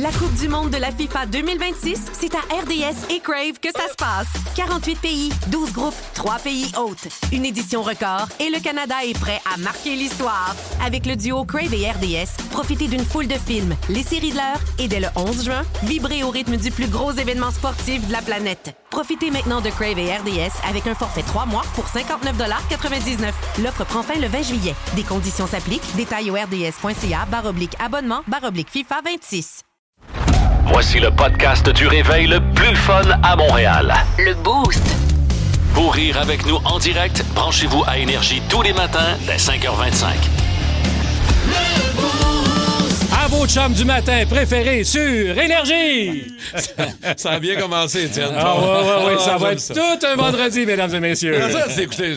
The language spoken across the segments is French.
La Coupe du monde de la FIFA 2026, c'est à RDS et Crave que ça se passe. 48 pays, 12 groupes, 3 pays hôtes. Une édition record et le Canada est prêt à marquer l'histoire. Avec le duo Crave et RDS, profitez d'une foule de films, les séries de l'heure et dès le 11 juin, vibrez au rythme du plus gros événement sportif de la planète. Profitez maintenant de Crave et RDS avec un forfait 3 mois pour 59,99 $. L'offre prend fin le 20 juillet. Des conditions s'appliquent. Détails au rds.ca/abonnement/FIFA 26. Voici le podcast du réveil le plus fun à Montréal. Le Boost. Pour rire avec nous en direct, branchez-vous à Énergie tous les matins dès 5h25. À vos chums du matin préférés sur Énergie! Ça a bien commencé, Étienne. Ouais, ça va être tout un vendredi, mesdames et messieurs.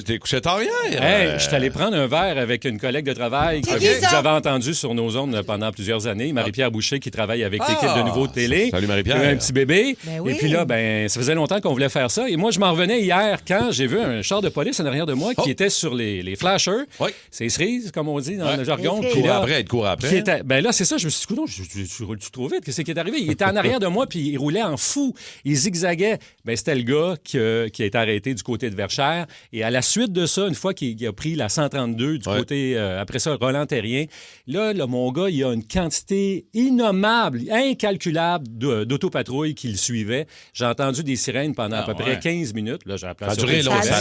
T'es couché tard hier. Hey, je suis allé prendre un verre avec une collègue de travail que vous avez entendu sur nos ondes pendant plusieurs années, Marie-Pierre Boucher, qui travaille avec l'équipe de Nouveau Télé. Salut Marie-Pierre. Il a un petit bébé. Ben oui. Et puis là, ça faisait longtemps qu'on voulait faire ça. Et moi, je m'en revenais hier quand j'ai vu un char de police en arrière de moi qui était sur les flashers. Oui. C'est cerises, comme on dit dans le jargon. Les Puis là, Cours après. qui était, là, c'est ça, je me suis dit, coudonc, tu roules-tu trop vite? Qu'est-ce qui est arrivé? Il était en arrière de moi, puis il roulait en fou. Il zigzaguait. C'était le gars qui a été arrêté du côté de Verchères. Et à la suite de ça, une fois qu'il a pris la 132 du côté, après ça, Roland-Terrien, là, mon gars, il a une quantité innommable, incalculable d'autopatrouilles qui le suivaient. J'ai entendu des sirènes pendant à peu près 15 minutes. Là, j'ai Ça a duré longtemps. ça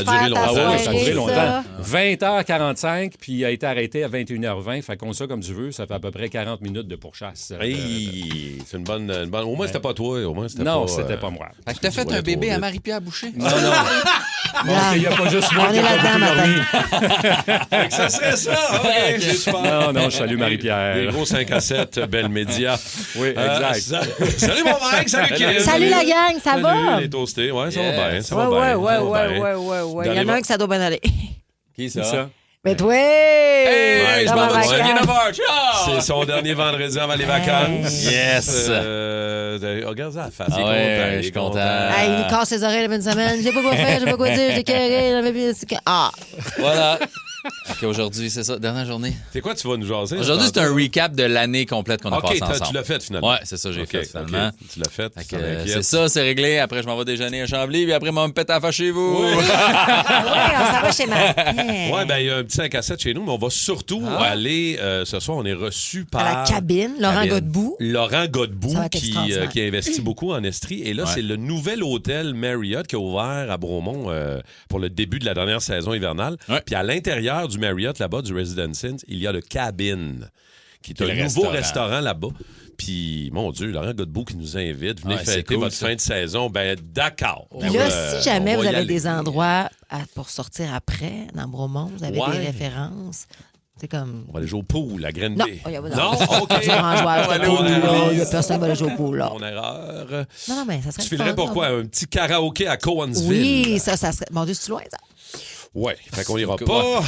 a duré longtemps. 20h45, puis il a été arrêté à 21h20. Fait qu'on ça comme tu veux, ça fait à peu près 40 minutes de pourchasse. Hey, c'est une bonne... Au moins, c'était pas toi. C'était pas moi. Fait que t'as fait un bébé à Marie-Pierre Boucher? Non. Il n'y a pas juste moi qui a pas beaucoup dormi. Ça serait ça. Non, je salue Marie-Pierre. Des gros 5 à 7, belle média. Oui, exact. Salut mon mec, salut Kim. Salut la gang, ça va? Salut les toastés. Ouais, ça va bien. Ça va bien. Ouais. Il y en a un que ça doit bien aller. Qui C'est ça. Mais toi! Hey, je m'en vais ouais. bien avoir. C'est son dernier vendredi avant les vacances. Yes. Regarde ça, la face. Ah ouais, je suis content. Hey, il nous casse les oreilles la fin de semaine. Je sais pas quoi faire, je sais pas quoi dire, j'ai carré. Ah! Voilà. OK, aujourd'hui, c'est ça, dernière journée. C'est quoi tu vas nous jaser? Aujourd'hui, c'est un recap de l'année complète qu'on a passée ensemble. Tu l'as fait finalement. Ouais, c'est ça, j'ai fait finalement. Okay. Tu l'as fait. C'est ça, c'est réglé. Après, je m'en vais déjeuner à Chambly, puis après, me péter à face chez vous. Oui, on s'en va chez ma. Ouais, il y a un petit 5 à 7 chez nous, mais on va surtout aller. Ce soir, on est reçu par. À la cabine, Laurent Godbout. Laurent Godbout, Ça va être extraordinaire. qui a investi beaucoup en Estrie. Et là, c'est le nouvel hôtel Marriott qui a ouvert à Bromont pour le début de la dernière saison hivernale. Ouais. Puis à l'intérieur du Marriott, là-bas, du Residence Inn, il y a le Cabin, qui est Le un nouveau restaurant là-bas. Puis, mon Dieu, Laurent Godbout qui nous invite. Venez fêter cool, votre fin de saison. Ben, d'accord. Puis là, si jamais on va vous y avez aller. des endroits pour sortir après, dans Bromont, vous avez Ouais. des références. C'est comme. On va aller jouer au pool, à Graine Non, Bay. il y a pas Non, OK. Du grand joueur de pool, là. Il y a personne qui va aller jouer au pool, là. Mon erreur. Non, mais ça serait Tu filerais fun, pourquoi? là. Un petit karaoké à Cowansville? Oui, ça serait. Mon Dieu, c'est loin, ça. Ouais, fait qu'on ira Ouais. pas.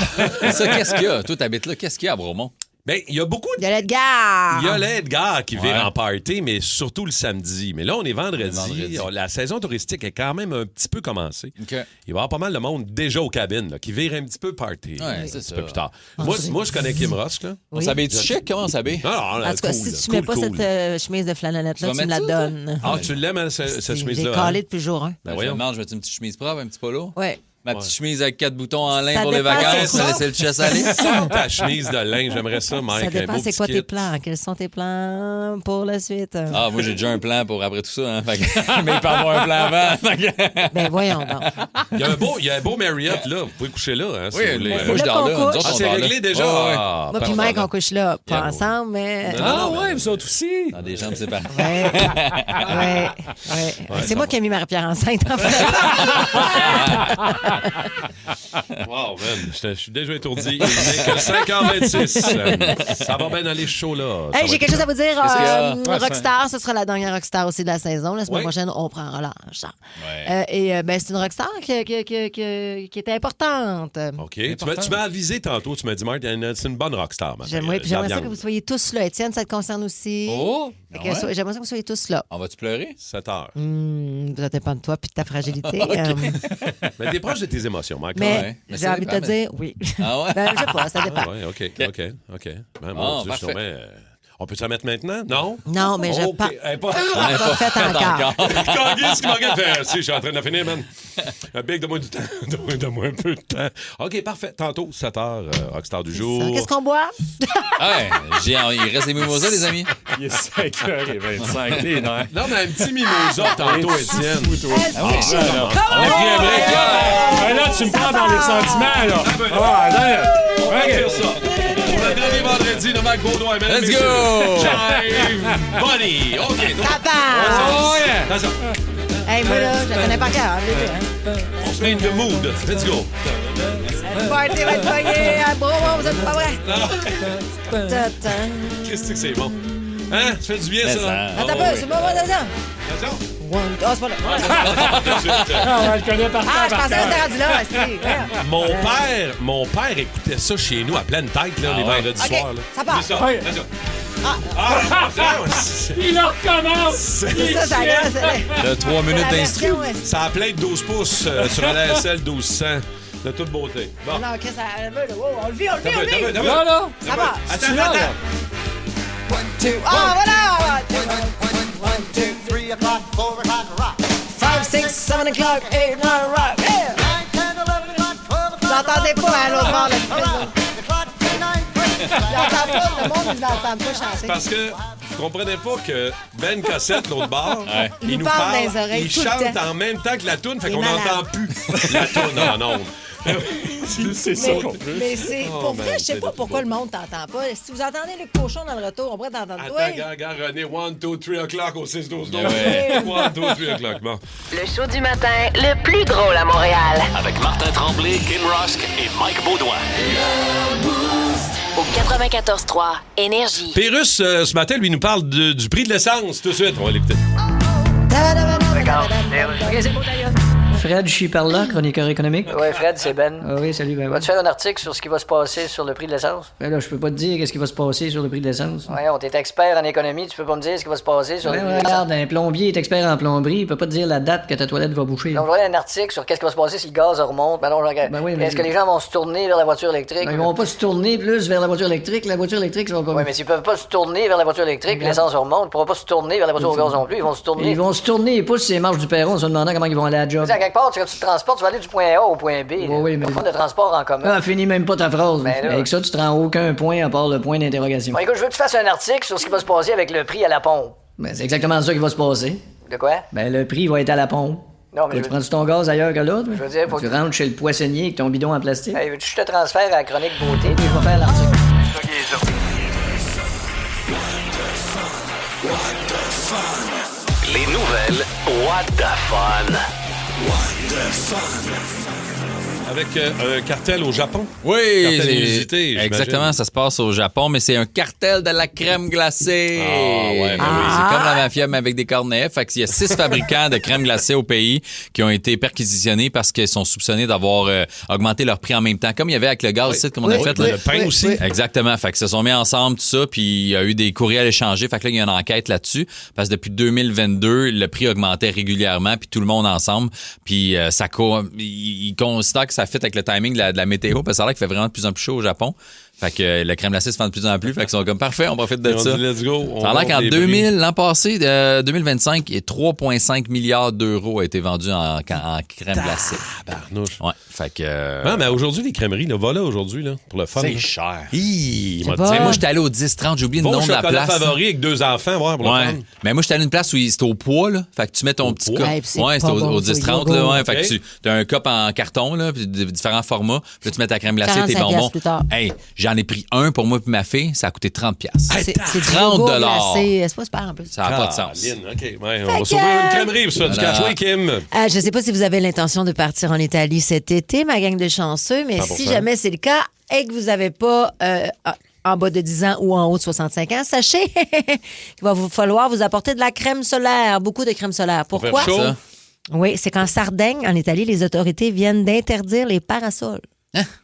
Ça, qu'est-ce qu'il y a? Toi, t'habites là. Qu'est-ce qu'il y a à Bromont? Ben, il y a beaucoup Il y a l'Edgar. Il y a l'Edgar qui vire Ouais. en party, mais surtout le samedi. Mais là, on est vendredi. La saison touristique est quand même un petit peu commencée. OK. Il va y avoir pas mal de monde déjà aux cabines là, qui vire un petit peu party Ouais, un c'est petit ça. peu plus tard. Moi, je connais Kim Ross. Là. On s'habille-tu chic? Comment on s'habille? Non, En tout cas, si tu mets pas cette chemise de flanellette-là, Tu vas tu me la mettre ça, donnes. Ah, tu l'aimes, hein, cette chemise-là? J'ai calé depuis le jour 1. Ben Je voyons. demande, je mets une petite chemise propre, un petit polo? Ouais. Ma petite chemise avec 4 boutons en lin Ça pour les dépend, vacances, c'est quoi? laisser le chest aller. Sors ta chemise de lin, j'aimerais ça, Mike. Ça dépend, un beau c'est petit quoi kit. tes plans? Quels sont tes plans pour la suite? Ah, moi, j'ai déjà un plan pour après tout ça. Hein. Fait que- mais il peut avoir un plan avant. Fait que- Ben voyons donc. Il y a un beau Marriott, là. Vous pouvez coucher là, hein, si Oui, vous voulez. moi, C'est je là dors qu'on là. couche. Nous autres, Ah, on c'est dort là. réglé déjà? Ouais, ouais. Ah, Moi puis parfait. Mike, on couche là, pas Yeah. ensemble, mais... Ah ouais, vous autres aussi. Dans des chambres séparées. Ouais. C'est moi qui ai mis Marie-Pierre enceinte, en fait. Wow, man, je suis déjà étourdi. Il n'est que 5h26. Ça va bien dans les shows, là. Hey, j'ai quelque chose à vous dire. Qu'est-ce qu'il y a? Rockstar, ce sera la dernière Rockstar aussi de la saison. La semaine Oui. prochaine, on prend relâche. Ouais. C'est une Rockstar qui était importante. OK. Tu m'as avisé tantôt, tu m'as dit, Marc, c'est une bonne rockstar. J'aimerais ça que vous soyez tous là. Étienne, ça te concerne aussi. Oh! Fait que j'aimerais ça que vous soyez tous là. On va-tu pleurer? 7h. Ça dépend de toi puis de ta fragilité. Mais t'es proche de tes émotions, Mike. Mais Ouais. Mais j'ai ça envie de te dépend, dire oui. Ah ouais? Ben, je sais pas, ça dépend. Ah, ouais, OK. Ben, Ah, mon Dieu, parfait. sûrement, On peut s'en mettre maintenant? Non? Non, mais je OK. pense. Elle est pas... On n'a pas fait encore. Qu'est-ce qu'il m'a fait? Si, je suis en train de finir, man. Big, donne-moi du temps. Donne-moi un peu de temps. OK, parfait. Tantôt, 7h, Rockstar du jour. Qu'est-ce qu'on boit? Ouais, il reste des mimosas, les amis. Il est 5h25. T'es énorme. Non, mais un petit mimosa tantôt, Étienne. On a pris un break, là. Là, tu me prends dans les sentiments, là. On va dire ça. Pour le dernier vendredi de Marc Baudouin, mesdames, Let's messieurs. go! Jive Bunny. OK. Ça part! Oh, yeah! Attention. Hey, moi, là, je la connais pas cœur. On se met in the mood. Let's go. Le party va être pogné à Bromont, vous êtes pas vrai? Qu'est-ce que c'est bon? Hein? Ça fait du bien, Mais ça? ça- Attends un peu, c'est pas moi, attention. Attention. Oh, c'est pas là. On le connaît par Ah, je cœur. pensais que t'étais rendu là. c'est- Mon père écoutait ça chez nous à pleine tête, là, les ouais. vendredis OK, soirs. Là. ça part. C'est ça. Ouais. Attention. Ah, Il le recommence! C'est ça, ça gagne. Le 3 minutes d'instru. ça a plein de 12 pouces sur un ASL 1200 de toute beauté. Bon. Non, qu'est-ce que ça veut, là? Wow, on le vit, on le vit, on le vit. Attends, Là, là! Ça va. Attends, Là, là! Ah, voilà! 5, 6, 7 o'clock, 8, 9, rock. Yeah! Vous entendez pas, hein, l'autre bord, là. J'entends pas, le monde, ils n'entend pas chanter. Parce que vous comprenez pas que Ben Cossette, l'autre bord, Ouais. Il nous parle dans les oreilles il tout le chante temps. en même temps que la toune, fait Il est qu'on malade. n'entend plus la toune en ondes. C'est ça qu'on veut. Mais c'est. Oh, Pour vrai, man, je sais c'est pas de pourquoi trop. le monde t'entend pas. Si vous entendez le cochon dans le retour, on pourrait t'entendre. Attends, Oui. regarde, René, 1, 2, 3 o'clock au 6, 12, 12. Ouais. 1, 2, 3 o'clock, bon. Le show du matin le plus drôle à Montréal. Avec Martin Tremblay, Kim Rosk et Mike Baudouin. Au 94.3 Énergie. Pérus, ce matin, lui, nous parle du prix de l'essence. Tout de suite, on va l'écouter. Fred Chiparla, chroniqueur économique. Oui, Fred, c'est Ben. Ah oui, salut, ben oui. Vas-tu faire un article sur ce qui va se passer sur le prix de l'essence? Ben là, je peux pas te dire qu'est-ce qui va se passer sur le prix de l'essence. Ouais, on t'es expert en économie, tu peux pas me dire ce qui va se passer sur le Ben, prix de l'essence? regarde, un plombier est expert en plomberie, il peut pas te dire la date que ta toilette va boucher. Donc, voilà un article sur qu'est-ce qui va se passer si le gaz remonte. Ben non, Ben oui, mais- est-ce que les gens vont se tourner vers la voiture électrique? Ben, ils vont pas se tourner plus vers la voiture électrique. La voiture électrique, ça va pas. Oui, mais s'ils peuvent pas se tourner vers la voiture électrique, puis l'essence remonte, ils pourront pas se tourner vers la voiture au gaz non plus, ils vont se tourner. Ils vont se tourner, ils poussent ces marches du perron en se demandant comment ils vont aller à la job. Tu sais, à quelque part, quand tu te transportes, tu vas aller du point A au point B. là. oui, mais- Pas de transport en commun. Ah, finis même pas ta phrase. Ben là. Avec ça, tu te rends aucun point à part le point d'interrogation. Bon, écoute, je veux que tu fasses un article sur ce qui va se passer avec le prix à la pompe. Ben, c'est exactement ça qui va se passer. De quoi? Ben, le prix va être à la pompe. Non, mais Toi, je tu veux- prends ton gaz ailleurs que l'autre? Je veux dire, faut Tu que- rentres chez le poissonnier avec ton bidon en plastique. Hey, veux-tu que je te transfère à la chronique beauté? Puis je vais faire l'article. Les nouvelles What the Fun. Avec un cartel au Japon. Oui, Cartel inusité, j'imagine. exactement, ça se passe au Japon, mais c'est un cartel de la crème glacée. Ah, ouais, ben oui. C'est comme la mafia, mais avec des cornets. Fait qu'il y a 6 fabricants de crème glacée au pays qui ont été perquisitionnés parce qu'ils sont soupçonnés d'avoir augmenté leur prix en même temps. Comme il y avait avec le gaz, comme on a fait. Le pain aussi. Exactement. Fait qu'ils se sont mis ensemble, tout ça, puis il y a eu des courriels échangés. Fait que là, il y a une enquête là-dessus. Parce que depuis 2022, le prix augmentait régulièrement, puis tout le monde ensemble. Puis ils considèrent que ça fit avec le timing de la météo, parce que ça a l'air qu'il fait vraiment de plus en plus chaud au Japon. Fait que le crème glacée se vend de plus en plus. Fait qu'ils sont comme parfait, on profite de Et on ça. dit, let's go. On Ça a l'air monte qu'en les 2000, l'an passé, 2025, 3,5 milliards d'euros a été vendu en crème glacée. Barnouche. Ouais. Fait que. Non, mais aujourd'hui, les crèmeries, là, va là aujourd'hui, là, pour le fun. c'est là. cher. Hi, C'est m'a pas- dit, Tu sais, moi, j'étais allé au 10-30, j'ai oublié le va au nom de la chocolat place. favori avec 2 enfants, voir pour le Ouais. fun. Mais moi, j'étais allé à une place où c'était au poids, là. Fait que tu mets ton petit poids? cup. Hey, puis c'est Ouais, pas c'était bon, au ça, 10-30, le là. yogourt. Ouais. Fait OK. que tu as un cup en carton, là, puis de différents formats. Puis là, tu mets ta crème glacée, tes 45 bonbons. plus tard. Hey, j'en ai pris un pour moi et ma fille. Ça a coûté 30$. C'est du 30 yogourt $. glacé. C'est pas super en plus. Ça n'a pas de sens. Caroline, OK. Ouais, on va s'ouvrir une crèmerie pour se faire du Voilà. cash. Oui, Kim. Je ne sais pas si vous avez l'intention de partir en Italie cet été, ma gang de chanceux, mais 100%. si jamais c'est le cas et que vous n'avez pas en bas de 10 ans ou en haut de 65 ans, sachez qu'il va vous falloir vous apporter de la crème solaire, beaucoup de crème solaire. Pourquoi? faire chaud. Ça. Oui, c'est qu'en Sardaigne, en Italie, les autorités viennent d'interdire les parasols.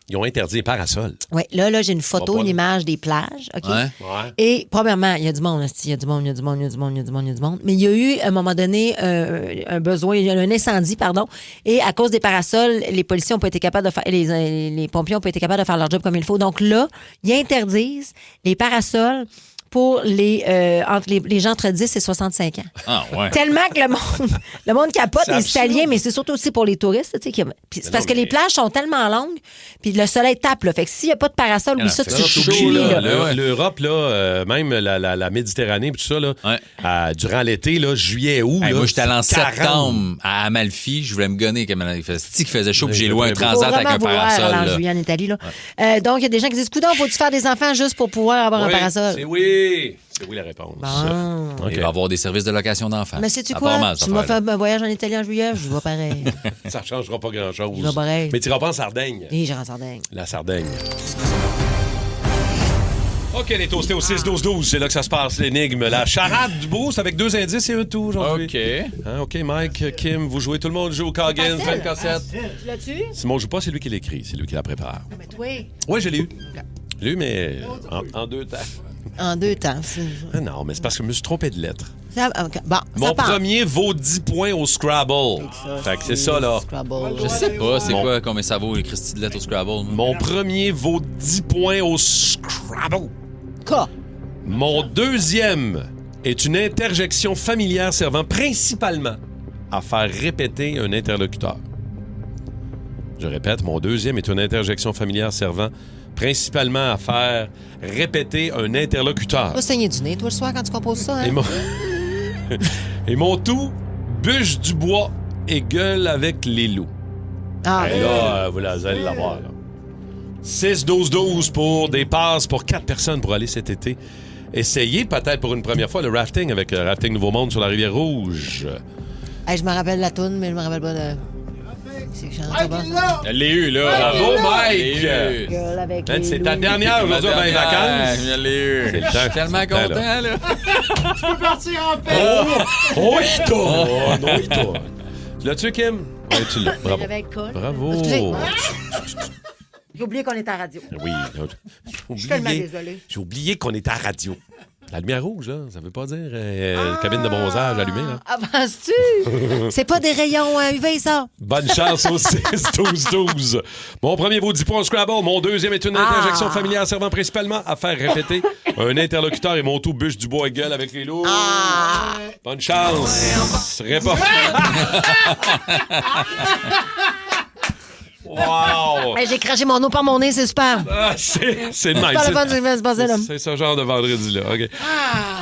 Ils ont interdit les parasols. Oui, là, j'ai une photo, On va une pas, image des plages. OK? Ouais. Ouais. Et premièrement, il y a du monde, il y a du monde, il y a du monde, il y a du monde, il y a du monde, il y a du monde. Mais il y a eu, à un moment donné, un besoin, il y a eu un incendie, pardon. Et à cause des parasols, les policiers n'ont pas été capables de faire, les pompiers n'ont pas été capables de faire leur job comme il faut. Donc là, ils interdisent les parasols pour les gens entre 10 et 65 ans. Ah, ouais. Tellement que le monde capote, les Italiens, mais c'est surtout aussi pour les touristes. Tu sais, c'est parce que les plages sont tellement longues, puis le soleil tape. Là, fait que s'il n'y a pas de parasol, oui, ça, tu chaud, là. L'Europe, là, même la Méditerranée, tout ça, là, durant l'été, là, juillet, août. Hey, là, moi, j'étais allé en 40. septembre à Amalfi. Je voulais me gonner. Il faisait chaud, puis j'ai loué un transat avec un parasol. En juillet en Italie. Là. Donc, il y a des gens qui disent coudonc, faut-tu faire des enfants juste pour pouvoir avoir un parasol? C'est oui. C'est oui la réponse. Bon. Il va y avoir des services de location d'enfants. Mais sais-tu quoi? Tu m'as fait un voyage en Italie en juillet, je vais pareil. Ça ne changera pas grand-chose. Je vais pareil. Mais tu iras pas en Sardaigne. Oui, j'irai en Sardaigne. La Sardaigne. OK, les toastés au 6-12-12, c'est là que ça se passe, l'énigme. La charade du beau, c'est avec 2 indices et un tout aujourd'hui. OK. OK, Mike, Kim, vous jouez, tout le monde joue au Coggins, 24/7. Tu l'as-tu? Simon joue pas, c'est lui qui l'écrit, c'est lui qui la prépare. Mais toi. Oui, je l'ai eu. Je l'ai eu, mais en 2 temps. En 2 temps. Ah non, mais c'est parce que je me suis trompé de lettre. Bon, Mon premier vaut 10 points au Scrabble. Fait que c'est ça, là. Je sais pas, c'est quoi combien ça vaut les Christy de lettres au Scrabble? Mon premier vaut 10 points au Scrabble. Quoi? Mon deuxième est une interjection familière servant principalement à faire répéter un interlocuteur. Je répète, mon deuxième est une interjection familière servant principalement à faire répéter un interlocuteur. Tu vas saigner du nez, toi, le soir, quand tu composes ça, hein? Et mon tout, bûche du bois et gueule avec les loups. Ah, Et là, vous allez l'avoir, là. 6-12-12 pour des passes pour 4 personnes pour aller cet été. Essayez peut-être pour une première fois le rafting avec Rafting Nouveau Monde sur la Rivière Rouge. Hey, je me rappelle la toune, mais je me rappelle pas de... C'est que Elle l'a eu, là. Bravo, Mike! Gueule avec Man, les c'est ta loups. dernière aujourd'hui avant les vacances. Je l'ai eu. C'est le temps. Je suis tellement content, là. Oh, tu l'as-tu, Kim? Oui, tu l'as. Bravo. Avec Cole. Bravo. Excusez. J'ai oublié qu'on était à radio. Oui. Je suis tellement désolée. J'ai oublié qu'on était à radio. La lumière rouge, là, ça veut pas dire cabine de bronzage allumée, là. Avances-tu? C'est pas des rayons UV, ça. Bonne chance au 6-12-12. Mon premier vaut 10 points au Scrabble. Mon deuxième est une interjection familière servant principalement à faire répéter un interlocuteur et mon tout bûche du bois et gueule avec les loups. Bonne chance. Réponse. Wow! Hey, j'ai craché mon eau par mon nez, c'est super. C'est nice. Pas le fun, je vais se passer là. C'est ce genre de vendredi-là. OK.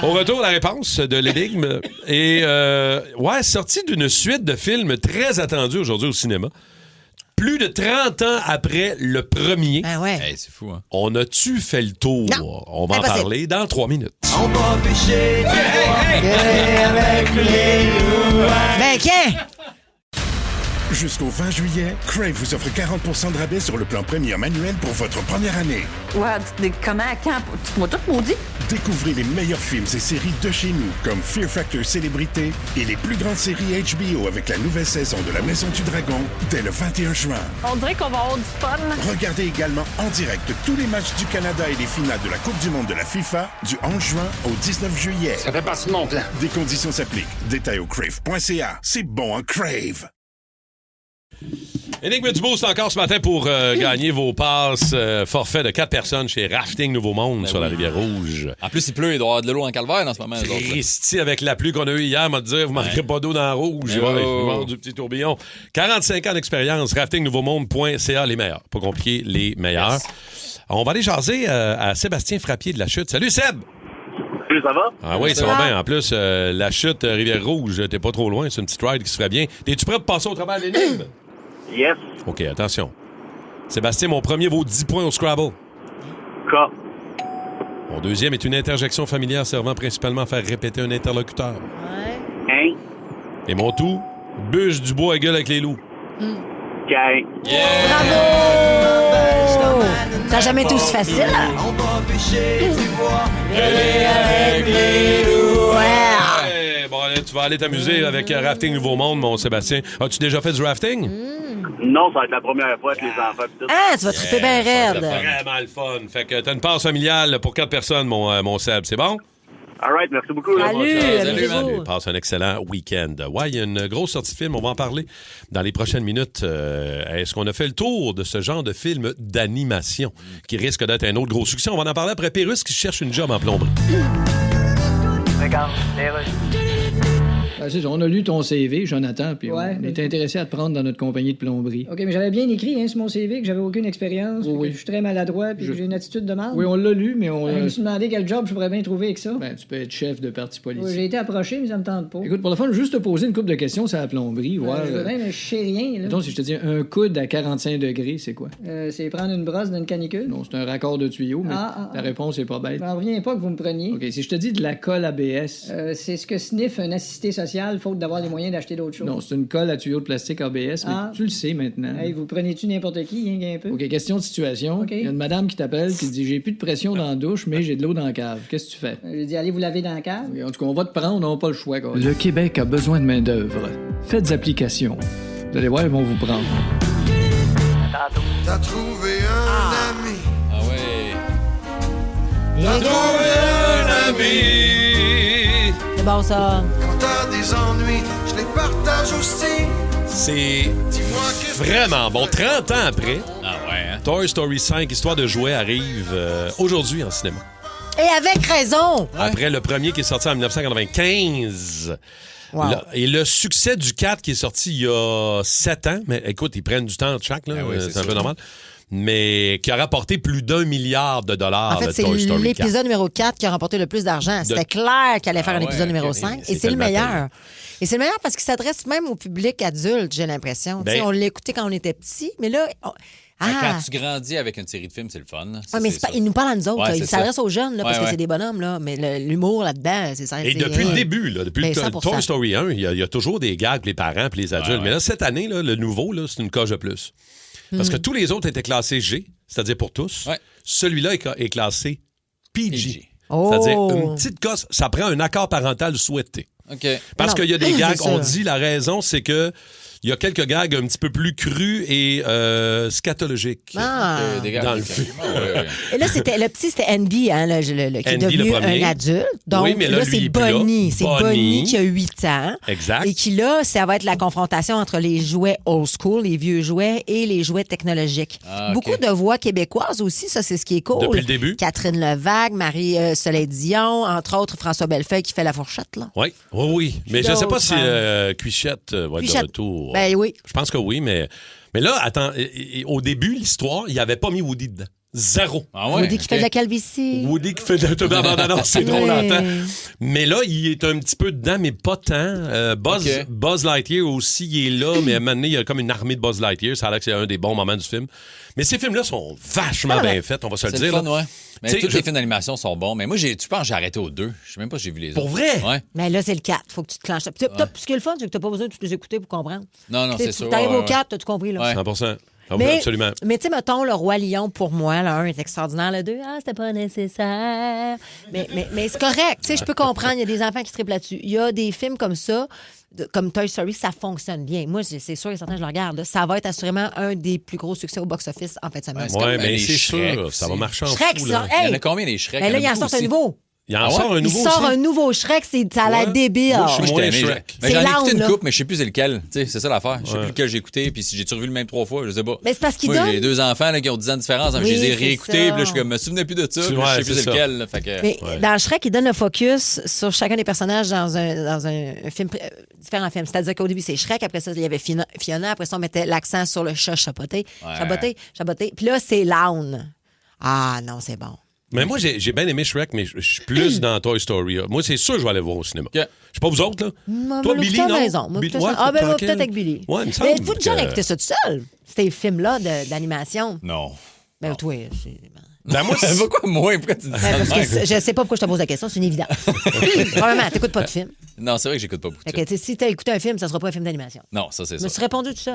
Au retour, la réponse de l'énigme est sortie d'une suite de films très attendus aujourd'hui au cinéma. Plus de 30 ans après le premier. Ben ouais. Hey, c'est fou, hein? On a-tu fait le tour? Non. On va en Impossible. parler dans 3 minutes. On va pêcher avec les loups. Ben, qu'est? Jusqu'au 20 juillet, Crave vous offre 40% de rabais sur le plan Premium manuel pour votre première année. Ouais, comment, quand? Tu m'as tout maudit? Découvrez les meilleurs films et séries de chez nous, comme Fear Factor Célébrité et les plus grandes séries HBO avec la nouvelle saison de La Maison du Dragon dès le 21 juin. On dirait qu'on va avoir du fun. Regardez également en direct tous les matchs du Canada et les finales de la Coupe du monde de la FIFA du 11 juin au 19 juillet. Ça fait partie de mon plan. Des conditions s'appliquent. Détails au crave.ca. C'est bon, hein, Crave! Énigme du beau, c'est encore ce matin pour gagner vos passes forfait de 4 personnes chez Rafting Nouveau Monde sur la Rivière Rouge. En plus, il pleut, il doit y avoir de l'eau en calvaire en ce moment. Christy, avec la pluie qu'on a eue hier, m'a dit, vous manquerez pas d'eau dans la rouge. Du petit tourbillon. 45 ans d'expérience, raftingnouveaumonde.ca, les meilleurs. Pas compliqué, les meilleurs. Yes. On va aller jaser à Sébastien Frappier de La Chute. Salut, Seb! Salut, ça va? Ah oui, ça va bien. En plus, La Chute, Rivière-Rouge, t'es pas trop loin. C'est une petite ride qui se ferait bien. Es-tu prêt pour passer au travers de l'énigme? Yes. OK, attention. Sébastien, mon premier vaut 10 points au Scrabble. K. Mon deuxième est une interjection familière servant principalement à faire répéter un interlocuteur. Ouais. Hein? Et mon tout, bûche du bois et gueule avec les loups. K. Yeah. Bravo! Ça n'a jamais été aussi facile. On va pêcher du bois avec les loups. Bon, là, tu vas aller t'amuser avec Rafting Nouveau Monde, mon Sébastien. As-tu déjà fait du rafting? Non, ça va être la première fois avec les enfants. Ah, tu vas triper bien raide. C'est vraiment le fun. Fait que t'as une passe familiale pour 4 personnes, mon Seb. C'est bon? All right, merci beaucoup. là. Salut. Passe un excellent week-end. Ouais, il y a une grosse sortie de film. On va en parler dans les prochaines minutes. Est-ce qu'on a fait le tour de ce genre de film d'animation qui risque d'être un autre gros succès? On va en parler après Pérus qui cherche une job en plomberie. Ben, c'est ça, on a lu ton CV, Jonathan, puis on était intéressé à te prendre dans notre compagnie de plomberie. OK, mais j'avais bien écrit sur mon CV que j'avais aucune expérience, que je suis très maladroit, puis que j'ai une attitude de marde. Oui, on l'a lu, mais on... Je me suis demandé quel job je pourrais bien trouver avec ça. Ben, tu peux être chef de parti politique. Oui, j'ai été approché, mais ça me tente pas. Écoute, pour le fun, juste te poser une couple de questions sur la plomberie, voir... Je veux bien, mais je sais rien, là. Mettons, si je te dis un coude à 45 degrés, c'est quoi? C'est prendre une brosse dans une canicule. Non, c'est un raccord de tuyau, mais ta réponse est pas bête. Je m'en reviens pas que vous me preniez. OK, si je te dis de la colle ABS... c'est ce que sniffe un assisté social, faute d'avoir les moyens d'acheter d'autres choses. Non, c'est une colle à tuyau de plastique ABS, mais tu le sais maintenant. Hey, vous prenez-tu n'importe qui, un peu? OK, question de situation. Il y a une madame qui t'appelle qui te dit « J'ai plus de pression dans la douche, mais j'ai de l'eau dans la cave. » Qu'est-ce que tu fais? J'ai dit « Allez vous laver dans la cave. » En tout cas, on va te prendre, on n'a pas le choix. Quoi. Le Québec a besoin de main-d'œuvre. Faites application. Vous allez voir, ils vont vous prendre. T'as trouvé un ami. Ah ouais. T'as trouvé un ami. C'est bon, ça. Quand t'as des ennuis, je les partage aussi. C'est vraiment bon. 30 ans après, Toy Story 5, Histoire de jouets, arrive aujourd'hui en cinéma. Et avec raison. Après le premier qui est sorti en 1995. Wow. Et le succès du 4 qui est sorti il y a 7 ans, mais écoute, ils prennent du temps de chaque, là, c'est un peu normal, mais qui a rapporté plus d'1 milliard de dollars. En fait, c'est Toy Story l'épisode 4. numéro 4 qui a remporté le plus d'argent. C'était clair qu'il allait faire un épisode numéro 5. Et c'est le meilleur. Et c'est le meilleur parce qu'il s'adresse même au public adulte, j'ai l'impression. On l'écoutait quand on était petit, mais là... Quand tu grandis avec une série de films, c'est le fun. Mais il nous parle à nous autres. Ouais, il s'adresse aux jeunes là, parce que c'est des bonhommes. Là, mais l'humour là-dedans, c'est ça. Et depuis le début, là, depuis le 100%. Toy Story 1, il y a toujours des gags pour les parents et les adultes. Mais là, cette année, là, le nouveau, là, c'est une coche de plus. Parce que tous les autres étaient classés G, c'est-à-dire pour tous. Celui-là est classé PG. C'est-à-dire une petite coche, ça prend un accord parental souhaité. Parce qu'il y a des gags, on dit la raison, c'est que il y a quelques gags un petit peu plus crus et scatologiques dans le film. Et là, le petit, c'était Andy, qui est devenu un adulte. Donc oui, mais là c'est Bonnie. C'est Bonnie qui a 8 ans. Exact. Et qui, là, ça va être la confrontation entre les jouets old school, les vieux jouets, et les jouets technologiques. Beaucoup de voix québécoises aussi, ça, c'est ce qui est cool. Depuis le début. Catherine Levac, Marie-Soleil Dion, entre autres, François Bellefeuille qui fait la fourchette, là. Oui. Mais je ne sais pas si Cuichette va être de retour. Ben oui. Je pense que oui, mais là, attends, au début, l'histoire, il n'avait pas mis Woody dedans. Zéro. Woody qui fait de la calvitie. Woody qui fait de la non, c'est drôle longtemps. Mais là, il est un petit peu dedans, mais pas tant. Buzz Lightyear aussi, il est là, mais à un moment donné, il y a comme une armée de Buzz Lightyear. Ça a l'air que c'est un des bons moments du film. Mais ces films-là sont vachement bien faits, on va se le dire. C'est le fun, Mais tous les films d'animation sont bons. Mais moi, tu penses que j'ai arrêté aux 2. Je sais même pas si j'ai vu les autres. Pour vrai? Ouais. Mais là, c'est le 4. Faut que tu te clenches. Ce qui est le fun, c'est que tu n'as pas besoin de tous les écouter pour comprendre. Non, c'est sûr. Tu arrives au 4, tu as tout compris. Là. 100%. Absolument. Mais tu sais, mettons, le Roi Lion, pour moi, le 1 est extraordinaire. Le 2, c'était pas nécessaire. Mais c'est correct. Tu sais, je peux comprendre. Il y a des enfants qui triplent là-dessus. Il y a des films comme ça, comme Toy Story, ça fonctionne bien. Moi, c'est sûr et certain, je le regarde. Ça va être assurément un des plus gros succès au box-office en fin de semaine. Oui, mais c'est sûr. Ça va marcher en Shrek, fou. Ça. Il y en a combien, les Shrek? Mais là, il en sort un nouveau. Il sort un nouveau Il sort un nouveau Shrek, ça a l'air débile. Moi, je suis moins Shrek. Mais j'en ai écouté une couple, mais je sais plus c'est lequel. C'est ça l'affaire. Je sais plus lequel j'ai écouté, puis si j'ai revu le même 3 fois, je sais pas. Mais c'est parce qu'il donne... donne... J'ai 2 enfants là, qui ont 10 ans de différence, donc je les ai réécoutés, puis là, je me souvenais plus de ça, puis je sais plus c'est lequel. Mais dans Shrek, il donne le focus sur chacun des personnages dans un film, différents films. C'est-à-dire qu'au début, c'est Shrek, après ça, il y avait Fiona, après ça, on mettait l'accent sur le chat chaboté. Puis là, c'est Laune. Ah non, c'est bon. Mais moi, j'ai bien aimé Shrek, mais je suis plus dans Toy Story. Moi, c'est sûr que je vais aller voir au cinéma. Je sais pas vous autres, là. Toi, Billy, non? Peut-être avec Billy. Ouais, il me mais êtes-vous déjà écouté ça tout seul? Ces films-là d'animation? Non. Ben, toi, c'est... Ben moi, pourquoi moi? Pourquoi tu dis ça? Parce que je sais pas pourquoi je te pose la question, c'est une évidence. Probablement, t'écoutes pas de film. Non, c'est vrai que j'écoute pas beaucoup de films. Si t'as écouté un film, ça sera pas un film d'animation. Non, ça, c'est ça. Je me suis répondu tout ça.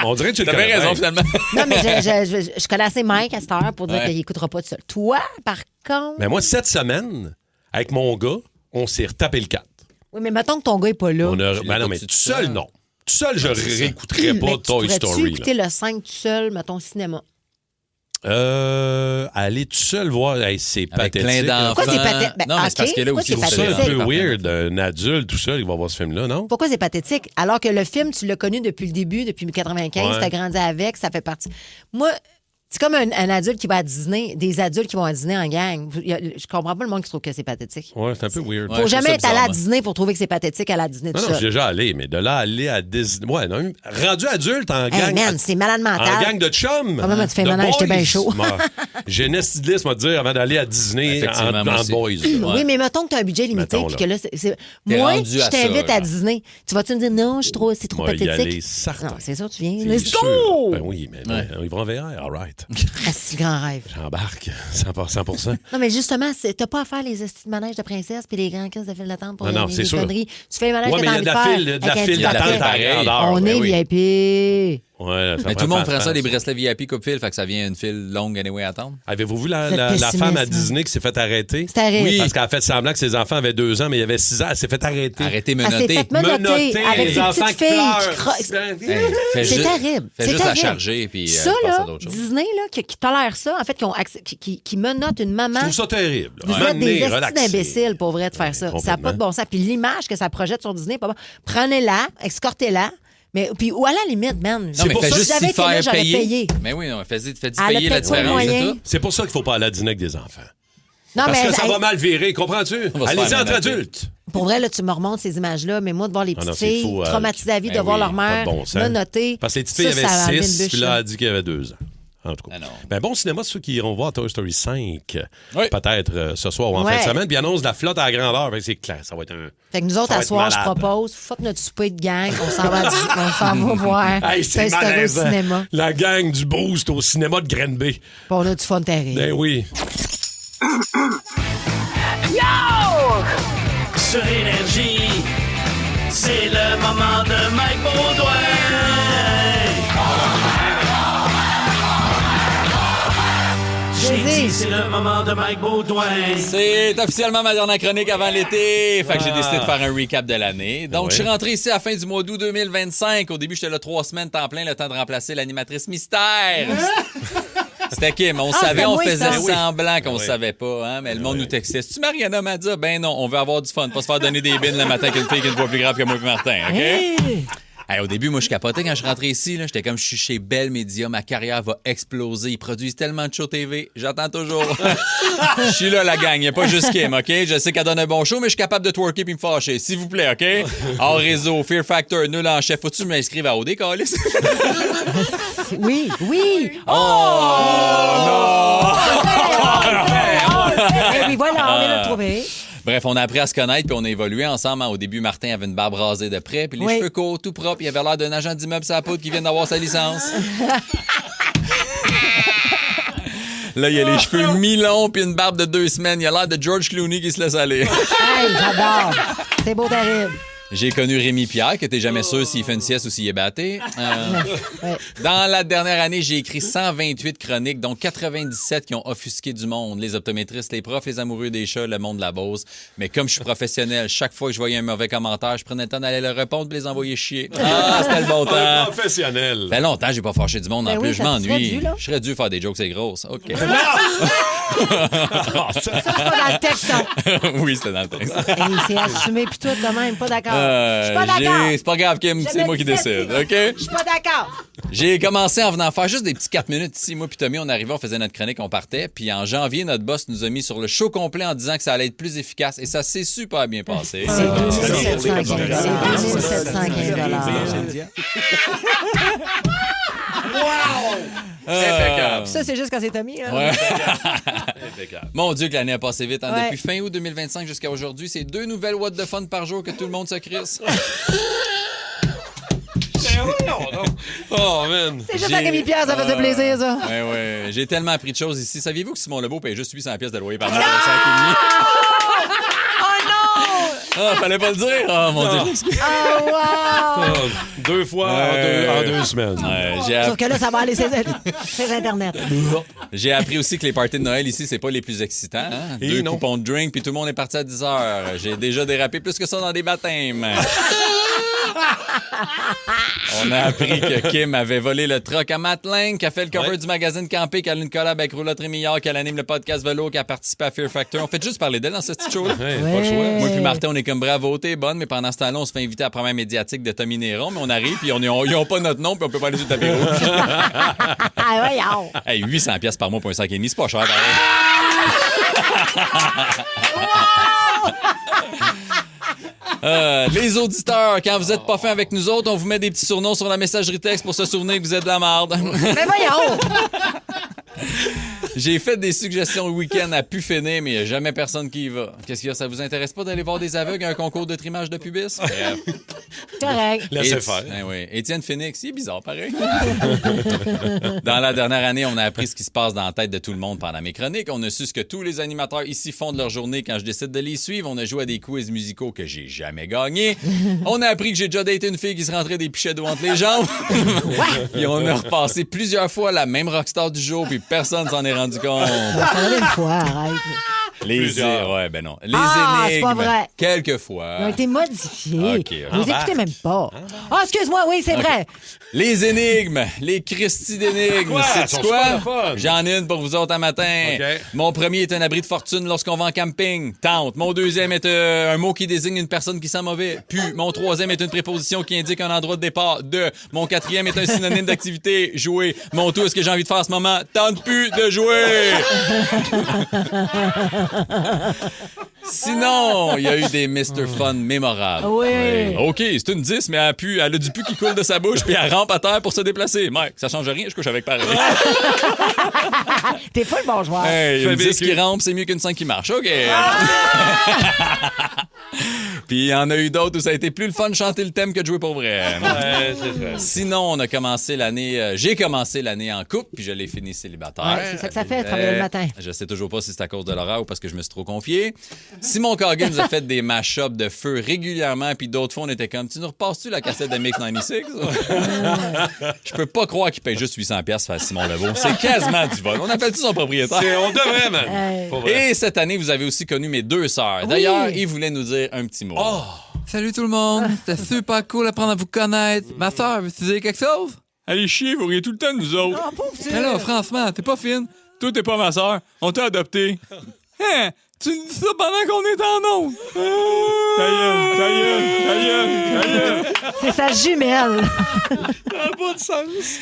On dirait que tu avais raison, finalement. Non, mais je connais assez Mike à cette heure pour dire qu'il écoutera pas tout seul. Toi, par contre... Mais moi, cette semaine, avec mon gars, on s'est retapé le 4. Oui, mais mettons que ton gars est pas là. Ben non, mais tout seul, non. Tout seul, je réécouterais pas Toy Story. Pourrais-tu écouter le 5 tout seul, mettons, cinéma? Aller tout seul voir, c'est Avec pathétique. plein d'enfants. Pourquoi c'est pathétique? Non, mais c'est parce que là aussi, Pourquoi C'est c'est un pathétique? peu weird, un adulte tout seul qui va voir ce film-là, non? Pourquoi c'est pathétique? Alors que le film, tu l'as connu depuis le début, depuis 1995, Ouais. tu as grandi avec, ça fait partie. Moi, c'est comme un adulte qui va à Disney, des adultes qui vont à Disney en gang. Je comprends pas le monde qui trouve que c'est pathétique. Ouais, c'est un peu weird. Faut jamais être allé à Disney pour trouver que c'est pathétique à la Disney tout Non, je seul. suis déjà allé, mais de là à aller à Disney. Ouais, non, rendu adulte en gang. Hey man, c'est malade mental. En gang de chums. Comment tu fais de maintenant? J'étais boys. bien chaud. J'ai une estidliste, moi, dire, avant d'aller à Disney Effectivement, moi en aussi. boys. là. Oui, mais mettons que tu as un budget limité Mettons, puis que là, T'es moi, rendu je à t'invite ça, à là. Disney. Tu vas-tu me dire non, c'est trop Moi, y aller, pathétique? certain. Non, c'est sûr, tu viens. C'est Let's sûr. go! Ben oui, mais ils vont en VR, all right. Ah, c'est le grand rêve. J'embarque 100%. Non, mais justement, t'as pas à faire les estis de manège de princesse puis les grands caisses de file d'attente pour Non, les c'est sûr. conneries. Tu fais les manèges Ouais, que mais t'as il y a envie de de la faire. file avec un d'attente petit à pareil. grandeur. On ben est oui. VIP. Ouais, ça Mais tout le monde ferait ça, des des bracelets VIP coupe-fil, fait que ça vient une file longue anyway à attendre. Avez-vous vu Vous êtes la pessimiste, femme à hein? Disney qui s'est fait arrêter? C'est arrêté. Oui. Parce qu'elle a fait semblant que ses enfants avaient 2 ans, mais il y avait 6 ans. Elle s'est fait arrêter. Arrêtez, Elle s'est menottez. fait menotter avec les ses enfants petites qui filles pleurent. qui croquent. Hey, C'est fais juste- terrible. Fais C'est juste la terrible. charger, puis Ça, passe à là, d'autres choses. Disney, là, qui tolère ça, en fait, qui menotte une maman. Je trouve ça terrible. Vous Ouais. êtes des estis Relaxez. d'imbéciles, pour vrai, de faire ça. Ça n'a complètement. pas de bon sens. Puis l'image que ça projette sur Disney, pas bon. Prenez-la, escortez-la. Mais, puis, ou à la limite, man. Non, mais pour fais ça juste que j'avais s'y été là, faire j'aurais payer. payé. Mais oui, non, fais-y Elle a payer la peut-être pas le différence, moyen. c'est tout. C'est pour ça qu'il ne faut pas aller à Disney avec des enfants. Non, Parce mais que ça hey, va mal virer, comprends-tu? On va se Allez-y faire entre menotter. adultes. pour vrai, là, tu me remontes ces images-là, mais moi, de voir les petites non, c'est filles fou, traumatisées à vie, de Ben voir oui, leur Pas mère de bon sens. menotter. Parce que les petites filles ça a avaient enlevé 6, une puis bûche, là, elle a dit qu'il y avait 2 ans. En tout cas. Ah non. Ben, bon cinéma, ceux qui iront voir Toy Story 5, Oui. peut-être ce soir ou en Ouais. fin de semaine, puis annonce la flotte à la grandeur. Ben, c'est clair, ça va être un. Fait que nous autres, Ça va à être soir, je malade. propose, fuck notre souper de gang, on s'en va, on s'en va voir Hey, Toy c'est Story au malaisant. cinéma. La gang du Boost au cinéma de Granby. Puis on a du fun terrible. Ben oui. Sur Énergie, c'est le moment de Mike Baudouin. J'ai dit, c'est le moment de Mike Baudouin. C'est officiellement ma dernière chronique avant l'été. Fait que j'ai décidé de faire un recap de l'année. Donc, je suis rentré ici à la fin du mois d'août 2025. Au début, j'étais là 3 semaines temps plein, le temps de remplacer l'animatrice mystère. C'était Kim. On savait, on faisait semblant qu'on savait pas, hein, mais le monde nous textait. C'est-tu Mariana Madza? Ben non, on veut avoir du fun, pas se faire donner des bines le matin qu'une fille qui est une voix plus grave que moi et Martin, OK? Hey, au début, moi, je capotais quand je suis rentré ici. Là, j'étais comme, je suis chez Bell Media, ma carrière va exploser. Ils produisent tellement de shows TV. J'attends toujours. Je suis là, la gang. Il n'y a pas juste Kim, OK? Je sais qu'elle donne un bon show, mais je suis capable de twerker puis me fâcher. S'il vous plaît, OK? Hors réseau, Fear Factor, nul en chef. Faut-tu m'inscrire à OD, Calis? Oui, oui. non! Et puis voilà, on vient de le trouver. Bref, on a appris à se connaître puis on a évolué ensemble. Au début, Martin avait une barbe rasée de près, puis les cheveux courts, tout propres. Il avait l'air d'un agent d'immeuble sur la poudre qui vient d'avoir sa licence. Là, il a les cheveux mi-longs puis une barbe de 2 semaines. Il a l'air de George Clooney qui se laisse aller. Hey, j'adore. C'est beau, terrible. J'ai connu Rémi Pierre, que t'es jamais sûr s'il fait une sieste ou s'il est batté. Dans la dernière année, j'ai écrit 128 chroniques, dont 97 qui ont offusqué du monde. Les optométristes, les profs, les amoureux des chats, le monde de la Beauce. Mais comme je suis professionnel, chaque fois que je voyais un mauvais commentaire, je prenais le temps d'aller le répondre et les envoyer chier. Ah, c'était le bon temps. Professionnel. Ça fait longtemps que j'ai pas fâché du monde. En Ben plus, oui, je ça te serait m'ennuie. dû, là. Je serais dû faire des jokes, c'est grosse. OK. Ça, c'est pas dans le texte, hein. Oui, c'était dans le texte. Hey, c'est assumé, puis toi, quand même, pas d'accord. Je suis pas d'accord. C'est pas grave, Kim, c'est moi qui décide, OK? Je suis pas d'accord. J'ai commencé en venant faire juste des petits 4 minutes ici. Moi puis Tommy, on arrivait, on faisait notre chronique, on partait. Puis en janvier, notre boss nous a mis sur le show complet en disant que ça allait être plus efficace. Et ça s'est super bien passé. C'est 2715 Impeccable. Ça, c'est juste quand c'est Tommy. Hein? Ouais. Mon Dieu, que l'année a passé vite. Hein? Ouais. Depuis fin août 2025 jusqu'à aujourd'hui, c'est 2 nouvelles What the Fun par jour que tout le monde se crisse. Oh, man. C'est juste à Camille Pierre, ça faisait plaisir, ça. Ouais. J'ai tellement appris de choses ici. Saviez-vous que Simon Lebeau paye juste 800 pièces de loyer par mois pour 5,5? Ah, fallait pas le dire? Oh, mon Dieu. Oh, wow! 2 fois en 2 semaines. Sauf que là, ça va aller sur Internet. J'ai appris aussi que les parties de Noël ici, c'est pas les plus excitants. Hein? 2 coupons de drink, puis tout le monde est parti à 10 heures. J'ai déjà dérapé plus que ça dans des baptêmes. On a appris que Kim avait volé le truck à Matt Lang, qui a fait le cover du magazine Campé, qui a une collab avec Roulotte Rémillard, qui anime le podcast Vélo, qui a participé à Fear Factor. On fait juste parler d'elle dans ce petit show-là. Pas le choix. Moi puis Martin, on est comme bravo, t'es bonne, mais pendant ce temps-là, on se fait inviter à la première médiatique de Tommy Néron, mais on arrive, puis ils n'ont pas notre nom, puis on peut pas aller sur le tapis rouge. Ah voyons. Hey, 800 pièces par mois pour un sac et demi, c'est pas cher, pareil. Les auditeurs, quand vous êtes pas fins avec nous autres, on vous met des petits surnoms sur la messagerie texte pour se souvenir que vous êtes de la merde. Mais voyons! J'ai fait des suggestions le week-end à pu finir, mais il n'y a jamais personne qui y va. Qu'est-ce qu'il y a? Ça vous intéresse pas d'aller voir des aveugles à un concours de trimage de pubis? Correct. Laissez faire. Oui. Étienne Phoenix, il est bizarre, pareil. Dans la dernière année, on a appris ce qui se passe dans la tête de tout le monde pendant mes chroniques. On a su ce que tous les animateurs ici font de leur journée quand je décide de les suivre. On a joué à des quiz musicaux que j'ai jamais gagnés. On a appris que j'ai déjà daté une fille qui se rentrait des pichets d'eau entre les jambes. Puis on a repassé plusieurs fois la même rockstar du jour, puis personne s'en est rendu compte. Ça en avait une fois, arrête. Ouais, ben non. Les c'est énigmes, pas vrai. quelquefois. Ils ont été modifiés. OK. Vous écoutez même pas. Excuse-moi, oui, c'est vrai. Les énigmes, les Christy d'énigmes. Quoi? C'est Sont quoi? super fun. J'en ai une pour vous autres un matin. OK. Mon premier est un abri de fortune lorsqu'on va en camping. Tente. Mon deuxième est un mot qui désigne une personne qui sent mauvais. Puis, mon troisième est une préposition qui indique un endroit de départ. Mon quatrième est un synonyme d'activité. Jouer. Mon tout, est-ce que j'ai envie de faire en ce moment? Tente plus de jouer. Sinon, il y a eu des Mr. Fun mémorables. Oui. OK, c'est une 10, mais elle a du pu qui coule de sa bouche, puis elle rampe à terre pour se déplacer. Mike, ça change rien, je couche avec pareil. T'es pas le bon joueur. Hey, une 10 qui rampe, c'est mieux qu'une 5 qui marche. OK. Puis il y en a eu d'autres où ça a été plus le fun de chanter le thème que de jouer pour vrai. C'est ça. Sinon, on a commencé l'année... j'ai commencé l'année en couple, puis je l'ai fini célibataire. Ouais, c'est ça que ça fait, travailler le matin. Je sais toujours pas si c'est à cause de l'horaire ou parce que je me suis trop confié. Simon Coggins nous a fait des mash-ups de feu régulièrement, puis d'autres fois, on était comme, tu nous repasses-tu la cassette de Mix 96? Je peux pas croire qu'il paye juste 800$ faire Simon Leveau. C'est quasiment du vol. On appelle-tu son propriétaire? On devrait, man. Pour vrai. Et cette année, vous avez aussi connu mes deux sœurs. D'ailleurs, ils voulaient nous dire un petit mot. Salut tout le monde. C'était super cool d'apprendre à vous connaître. Ma soeur, veux-tu dire quelque chose? Allez chier, vous riez tout le temps de nous autres. Mais là, franchement, t'es pas fine. Toi, t'es pas ma sœur. On t'a adopté. Hein? Tu me dis ça pendant qu'on est en onde. Ta gueule. C'est sa jumelle. Ça n'a pas de sens.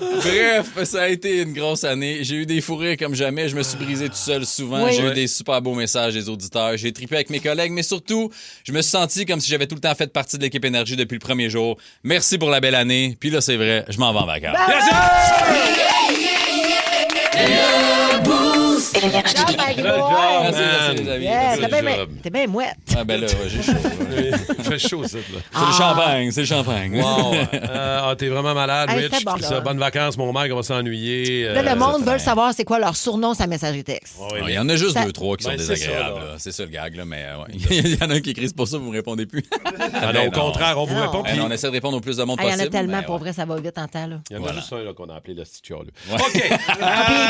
Bref, ça a été une grosse année. J'ai eu des fous rires comme jamais. Je me suis brisé tout seul souvent. Oui. J'ai eu des super beaux messages des auditeurs. J'ai trippé avec mes collègues, mais surtout, je me suis senti comme si j'avais tout le temps fait partie de l'équipe Énergie depuis le premier jour. Merci pour la belle année. Puis là, c'est vrai, je m'en vais en vacances. Merci, les amis. T'es bien mouette. Ah ben là, j'ai chaud. Il fait chaud, ça. C'est le champagne. Wow. T'es vraiment malade, Hey, Rich. c'est bon, là. Bonnes vacances, mon mec, on va s'ennuyer. Là, le monde veut savoir c'est quoi leur surnom, sa messagerie texte. Il y en a juste Ça- 2-3 qui sont Ben, c'est désagréables. ça, là. C'est ça le gag, là, mais il y en a un qui écrit c'est pour ça, vous me répondez plus. Au contraire, on vous répond. Ben, on essaie de répondre au plus de monde Il y en possible. a tellement, mais pour ouais. vrai, ça va vite en temps. Là. Il y en a Voilà. juste un là, qu'on a appelé le Stitcher. OK.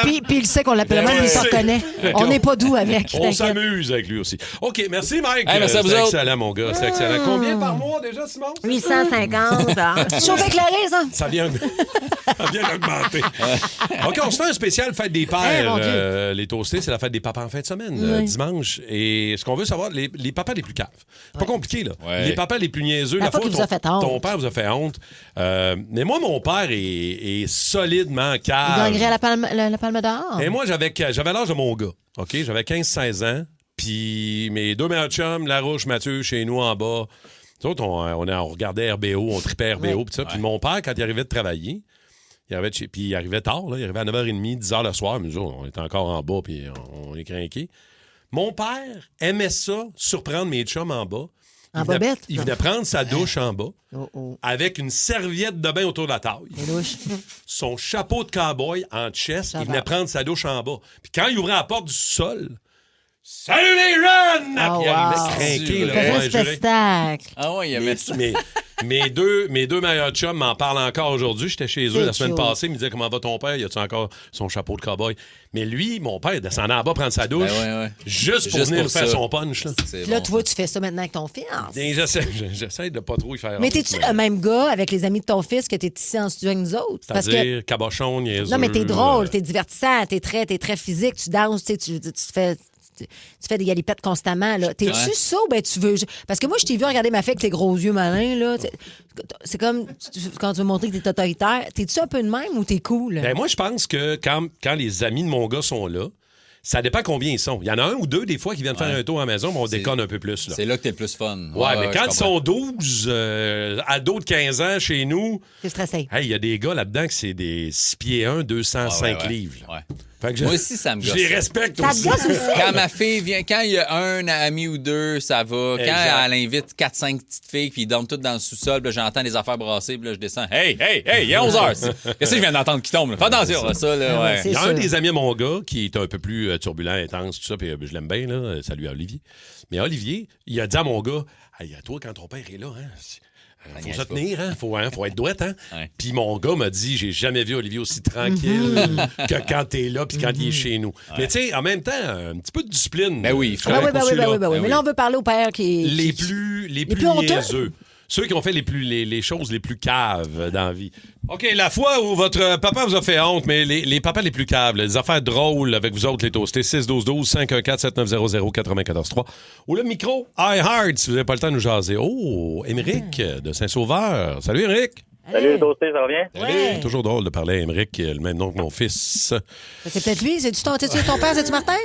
Puis il sait qu'on l'appelle même, il s'en reconnaît. On n'est pas doux avec. On t'inquiète. s'amuse avec lui aussi. OK, merci, Mike. Hey, merci à vous C'est autres. excellent, mon gars. C'est excellent. Combien par mois déjà, Simon? 850. Chauffé éclairé, ça? Ça vient d'augmenter. OK, on se fait un spécial fête des Hey, pères. mon Dieu. Les toastés, c'est la fête des papas en fin de semaine, Oui. dimanche. Et ce qu'on veut savoir, les papas les plus caves. Pas compliqué, là. Ouais. Les papas les plus niaiseux. La fois qu'il vous a fait honte. Ton père vous a fait honte. Mais moi, mon père est solidement Il cave. gagnerait la palme d'or. Et moi, j'avais l'âge de mon gars. OK? J'avais 15-16 ans. Puis mes deux meilleurs chums, Larouche, Mathieu, chez nous en bas. Nous autres, on regardait RBO, on tripait RBO. Ouais. Puis ça. Puis mon père, quand il arrivait de travailler, puis il arrivait tard, là, il arrivait à 9h30, 10h le soir. Mais nous autres, on était encore en bas, puis on est crinqués. Mon père aimait ça, surprendre mes chums en bas. Bobette? Il venait prendre sa douche en bas Oh. avec une serviette de bain autour de la taille. Son chapeau de cow-boy en chest, Ça il va. venait prendre sa douche en bas. Puis quand il ouvrait la porte du sol, salut les jeunes! Oh, Puis il arrivait wow. craqué. Il là, faisait ouais, un je dirais. spectacle. Ah ouais, il y avait ça. Mais mes deux meilleurs chums m'en parlent encore aujourd'hui. J'étais chez eux la semaine passée. Ils me disaient comment va ton père? Y a-tu encore son chapeau de cow-boy? Mais lui, mon père, il descendait en bas prendre sa douche juste pour venir faire son punch. Là, tu vois, tu fais ça maintenant avec ton fils. J'essaie de pas trop y faire. Mais t'es-tu le même gars avec les amis de ton fils que t'es ici en studio avec nous autres? C'est-à-dire cabochon, niaiseux. Non, mais t'es drôle, t'es divertissant, t'es très physique, tu danses, tu fais des galipettes constamment. Là. T'es-tu ça ou ben tu veux... Parce que moi, je t'ai vu regarder ma fille avec tes gros yeux malins. Là. C'est comme quand tu veux montrer que t'es autoritaire. T'es-tu un peu de même ou t'es cool? Ben, moi, je pense que quand les amis de mon gars sont là, ça dépend combien ils sont. Il y en a un ou deux, des fois, qui viennent faire un tour à la maison, mais on déconne un peu plus. Là. C'est là que t'es le plus fun. Ouais, mais quand ils sont 12, ados de 15 ans chez nous... C'est stressé. Il y a des gars là-dedans qui c'est des 6 pieds 1, 205 livres. Là. Fait que moi aussi, ça me gosse. Je les respecte ça aussi. Quand ma fille vient, quand il y a un ami ou deux, ça va. Quand elle invite 4-5 petites filles, puis ils dorment toutes dans le sous-sol, puis là, j'entends des affaires brassées, puis là, je descends. Hey, il est 11 h. Qu'est-ce que je viens d'entendre qui tombe? Là? Fais attention à ça. Là, ouais. Il y a un des amis de mon gars qui est un peu plus turbulent, intense, tout ça, puis je l'aime bien, là. Salut à Olivier. Mais Olivier, il a dit à mon gars, hey, toi, quand ton père est là, faut se tenir, faut être douette, Puis mon gars m'a dit, j'ai jamais vu Olivier aussi tranquille que quand t'es là puis quand il est chez nous. Mais tu sais, en même temps, un petit peu de discipline. Ben oui, oui. Mais là, on veut parler au père qui... Les plus niaiseux. Ceux qui ont fait les choses les plus caves dans la vie. OK, la fois où votre papa vous a fait honte, mais les papas les plus caves, les affaires drôles avec vous autres, les toastés, 612-12-514-7900-943. Ou le micro, iHeart, si vous n'avez pas le temps de nous jaser. Oh, Émeric de Saint-Sauveur. Salut, Émeric. Salut, les toastés, ça va bien? Salut. Toujours drôle de parler à Émeric, le même nom que mon fils. C'est peut-être lui. C'est-tu ton père? C'est-tu Martin?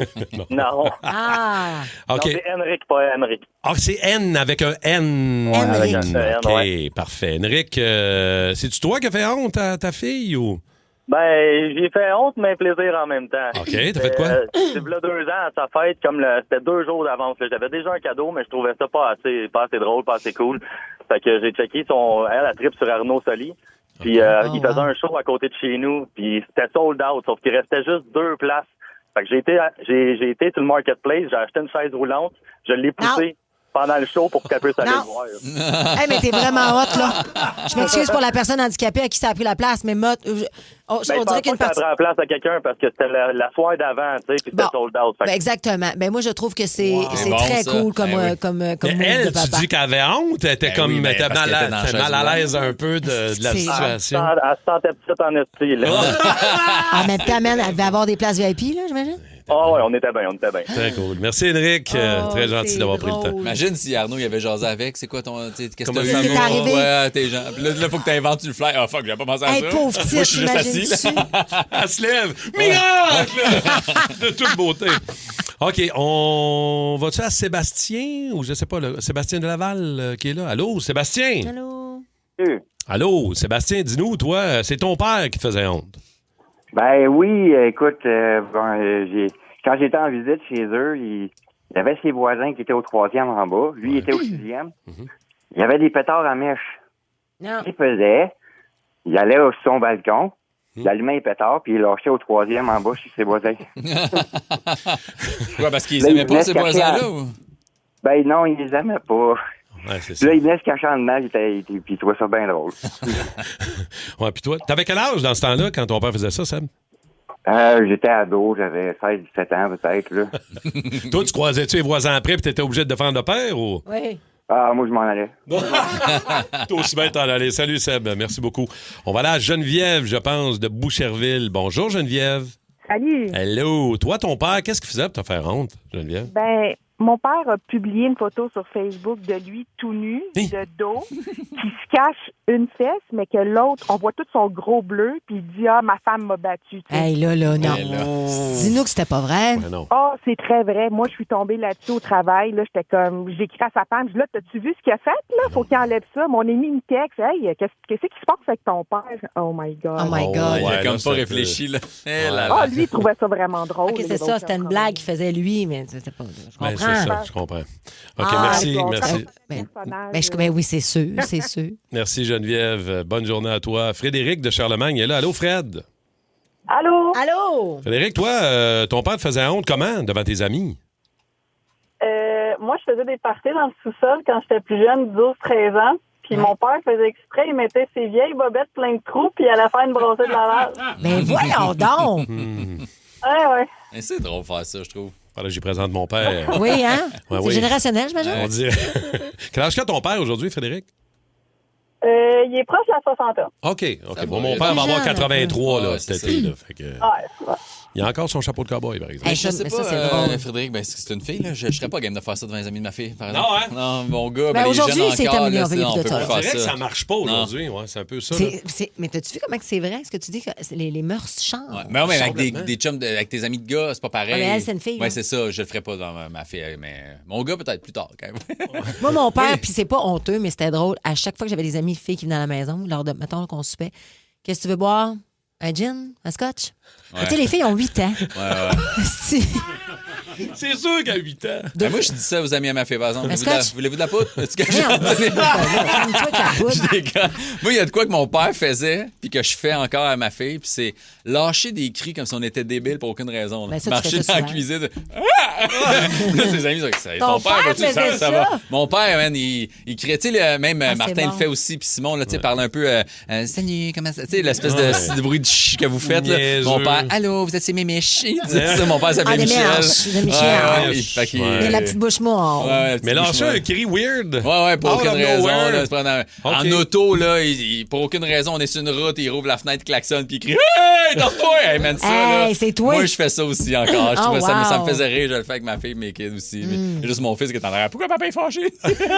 Non. Ah. OK. Non, c'est Henrik, pas Émeric. Ah, c'est N avec un N. Ouais, avec un N, OK, parfait. Émeric, c'est-tu toi qui as fait honte à ta fille ou... Ben, j'ai fait honte, mais plaisir en même temps. OK, t'as fait quoi? C'est là 2 ans à sa fête, c'était 2 jours d'avance. J'avais déjà un cadeau, mais je trouvais ça pas assez drôle, pas assez cool. Fait que j'ai checké elle tripe sur Arnaud Soli. Puis il faisait un show à côté de chez nous, puis c'était sold out, sauf qu'il restait juste 2 places. Fait que j'ai été sur le marketplace, j'ai acheté une chaise roulante, je l'ai poussée pendant le show pour qu'elle puisse aller le voir. Hey, mais t'es vraiment hot, là. Je m'excuse pour la personne handicapée à qui ça a pris la place, mais on dirait qu'il y a une partie... ça prend la place à quelqu'un parce que c'était la soirée d'avant, tu sais, puis c'était sold out. Ben exactement. Ben moi, je trouve que c'est très cool comme mais elle, de papa. tu dis qu'elle avait honte? Elle était comme mal à l'aise un peu de la situation. Elle se sentait petite en esti, là. En même temps, elle devait avoir des places VIP, là, j'imagine? Ah ouais, on était bien. Très cool. Merci, Henrik. Très gentil d'avoir pris le temps. Imagine si Arnaud il avait jasé avec. C'est quoi ton... Qu'est-ce que t'as vu? C'est arrivé. Ouais, t'es gens. Puis là, il faut que t'inventes le fly. Ah, fuck, j'avais pas pensé à ça. Pauvre petite, moi, je suis juste assis, là. Elle se lève. Miracle! De toute beauté. OK, on va-tu à Sébastien ou je sais pas, Sébastien de Laval qui est là? Allô, Sébastien? Allô? Allô, Sébastien, dis-nous, toi, c'est ton père qui faisait honte. Ben oui, écoute, quand j'étais en visite chez eux, il y avait ses voisins qui étaient au 3e en bas. Lui, il était au 6e. Il y avait des pétards à mèche. Non. Il faisait, il allait sur son balcon, il allumait les pétards, puis il lâchait au 3e en bas chez ses voisins. Ouais, parce qu'ils aimaient pas ces voisins-là, ou? Ben non, ils les aimaient pas. Ouais, c'est ça. Là, il venait se cacher en dedans, puis il trouvait ça bien drôle. Ouais, puis toi, t'avais quel âge dans ce temps-là quand ton père faisait ça, Sam? J'étais ado, j'avais 16-17 ans peut-être, là. Toi, tu croisais-tu les voisins après, puis t'étais obligé de défendre le père, ou? Oui. Ah, moi, je m'en allais. Toi aussi bien t'en allais. Salut, Seb. Merci beaucoup. On va aller à Geneviève, je pense, de Boucherville. Bonjour, Geneviève. Salut. Hello. Toi, ton père, qu'est-ce qu'il faisait pour te faire honte, Geneviève? Ben, mon père a publié une photo sur Facebook de lui tout nu, de dos, qui se cache une fesse, mais que l'autre, on voit tout son gros bleu, puis il dit « Ah, ma femme m'a battu. » Hey, là, non. Dis-nous que c'était pas vrai. Ah, c'est très vrai. Moi, je suis tombée là-dessus au travail. Là, j'étais comme, j'ai écrit à sa femme, je dis, là, t'as-tu vu ce qu'il a fait? Là, faut qu'il enlève ça. Mais on a mis une texte. Hey, qu'est-ce qui se passe avec ton père? Oh my God. Oh my God. Il a comme pas réfléchi, là. Ah, lui, il trouvait ça vraiment drôle. OK, c'est ça, c'était une blague qu'il faisait lui, mais c'était pas... Je comprends. C'est ça, je comprends. OK, merci. Ben oui, c'est sûr. Merci, Geneviève. Bonne journée à toi. Frédéric de Charlemagne est là. Allô, Fred? Allô? Frédéric, toi, ton père te faisait honte comment devant tes amis? Moi, je faisais des parties dans le sous-sol quand j'étais plus jeune, 12-13 ans. puis mon père faisait exprès, il mettait ses vieilles bobettes pleines de trous, puis il allait faire une brossée de lavage. Mais voyons donc! Ouais. Et c'est drôle de faire ça, je trouve. Voilà, j'y présente mon père. Oui, hein? Ouais, C'est oui. générationnel, j'imagine? On dirait. Quel âge qu'a ton père aujourd'hui, Frédéric? Il est proche de la 60 ans. OK. Bon, mon père va avoir 83 là, cet été. Là, fait que... Il a encore son chapeau de cowboy, par exemple. Hey, je sais mais pas, ça, c'est drôle. Frédéric, c'est une fille, là. Je serais pas game de faire ça devant les amis de ma fille, par Non, exemple. hein? Non, mon gars, Ben, les aujourd'hui, jeunes c'est encore, terminé, là, on veut on plus de peut ça. plus C'est faire vrai que ça. ça marche pas aujourd'hui. Ouais, c'est un peu ça. là. Mais t'as-tu vu comment que c'est vrai? Est-ce que tu dis que les mœurs changent? Ouais. Mais non, mais avec des chums, avec tes amis de gars, c'est pas pareil. Ouais, mais elle, c'est une fille, Ouais, là. c'est ça. Je le ferais pas dans ma fille. Mais mon gars, peut-être plus tard, quand même. Moi, mon père, puis c'est pas honteux, mais c'était drôle. À chaque fois que j'avais des amis filles qui venaient à la maison, lors de, mettons, qu'on soupait, qu'est-ce que tu veux boire? Un gin? Un scotch? Ouais. Tu sais, les filles ont 8 ans. Ouais. C'est sûr qu'à 8 ans. Ben, moi, je dis ça aux amis à ma fille, par exemple. Un scotch? Voulez-vous de la poudre? Est-ce que Merde, calme-toi, ta poudre. Je déconne. Moi, il y a de quoi que mon père faisait, puis que je fais encore à ma fille, puis c'est lâcher des cris comme si on était débile pour aucune raison. Là. Ben, ça, tu Marcher fais ça dans la souvent. cuisine. Là, ses amis disent ça. Ton père va-tu? faisait Ça va. ça? Mon père, man, il criait, tu sais, même Ah, Martin c'est bon. le fait aussi, puis Simon, là, tu sais, parle un peu, salut, comment ça, tu sais, l'espèce de bruit de ch que vous faites, là. Niaiseux. Mon père, allô, vous êtes ces mémiches. Il disait ça, mon père s'appelait des Michel. mélanges, des Michel. Ouais, fait qu'il- Ouais. Mais la petite bouche molle. Ouais, Mais lâcher un cri weird. Ouais, pour Out aucune of raison. nowhere. Là, c'est pas en OK. auto, là, pour aucune raison, on est sur une route, il rouvre la fenêtre, klaxonne, puis il crie Hey, torse-toi! Hey, man, ça, Hey, là. c'est toi. Moi, je fais ça aussi encore. Je Oh, trouvais ça me wow. faisait rire, je le fais avec ma fille, mes kids aussi. Mais juste mon fils qui est en arrière. Pourquoi papa est fâché?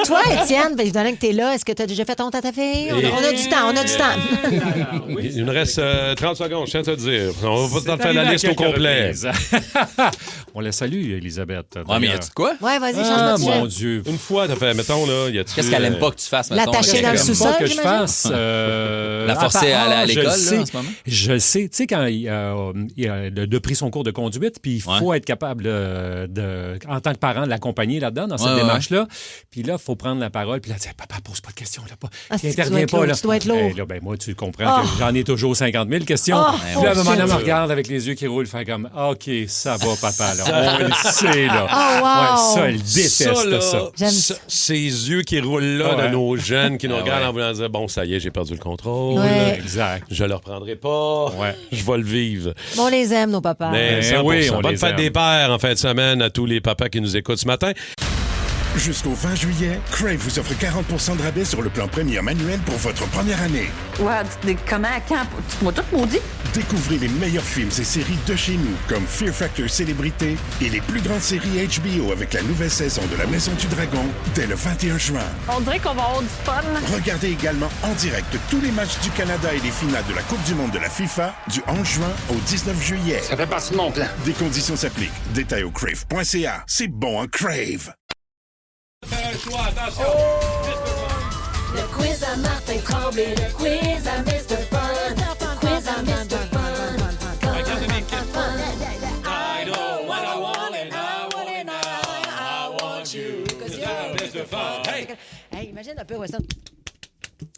Toi, Étienne, évidemment que t'es là, est-ce que t'as déjà fait honte à ta fille? On a du temps. Il nous reste 30 secondes, je tiens à te dire. On va pas te faire la liste au complet. On la salue, Elisabeth. Ouais, mais y a-tu de quoi? Ouais, vas-y, change Ah, de sujet. mon Dieu. Une fois, t'as fait, mettons, là, y a-tu... Qu'est-ce qu'elle aime pas que tu fasses, mettons? L'attacher dans le Qu'elle aime sous-sol, pas que je j'imagine? fasse. La forcer à aller à je l'école, le là, sais. en ce moment? Je le sais. Tu sais, quand il a de pris son cours de conduite, puis il faut être capable, en tant que parent, de l'accompagner là-dedans, dans cette Ouais, démarche-là. Puis là, il faut prendre la parole, puis là, dire, papa, pose pas de questions. Là, Ah, puis tu dois interviens être pas. lourd, Là. tu dois être lourd. Là, moi, tu comprends que j'en ai toujours 50 000 questions. Oh, Puis là, à un moment donné, elle me shit. regarde avec les yeux qui roulent, fait comme, OK, ça va, papa. Là. On le sait, là. Oh, wow. Ouais, ça, elle déteste là, ça. J'aime ces yeux qui roulent là Ouais. de nos jeunes qui nous Ah regardent ouais. en voulant dire bon, ça y est, j'ai perdu le contrôle. Ouais. Exact. Je le reprendrai pas. Ouais. Je vais le vivre. On les aime, nos papas. Mais Ben oui, on bonne les fête aime. des pères en fin de semaine à tous les papas qui nous écoutent ce matin. Jusqu'au 20 juillet, Crave vous offre 40 de rabais sur le plan Premium annuel pour votre première année. Ouais, comment, quand? Tu m'as tout maudit? Découvrez les meilleurs films et séries de chez nous, comme Fear Factor Célébrité et les plus grandes séries HBO avec la nouvelle saison de La Maison du Dragon dès le 21 juin. On dirait qu'on va avoir du fun. Regardez également en direct tous les matchs du Canada et les finales de la Coupe du monde de la FIFA du 11 juin au 19 juillet. Ça fait partie de mon plan. Des conditions s'appliquent. Détails au crave.ca. C'est bon en Crave. Attention! Le quiz à Martin Tremblay, le quiz à Mr. Fun, le quiz à Mr. I know what I want and I want it now. I want you. Mr. Fun. Hey! Hey, imagine un peu, ouais, ça.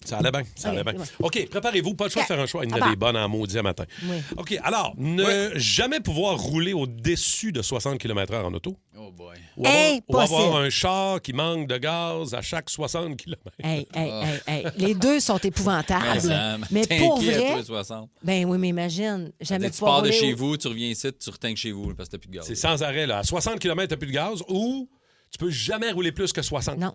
Ça allait bien, ça allait bien. OK, préparez-vous, pas le choix de faire un choix. Il y en a des bonnes en maudit à matin. Oui. OK, alors, ne jamais pouvoir rouler au-dessus de 60 km/h en auto. Oh boy. Ou avoir Impossible. un char qui manque de gaz à chaque 60 km. Hey. Les deux sont épouvantables. Mais pour t'inquiète, vrai, toi, 60. ben oui, mais imagine, jamais Tu pouvoir pars de rouler chez au- vous, tu reviens ici, tu retinques chez vous parce que t'as plus de gaz. C'est sans arrêt, là. À 60 km, t'as plus de gaz ou tu peux jamais rouler plus que 60. Non.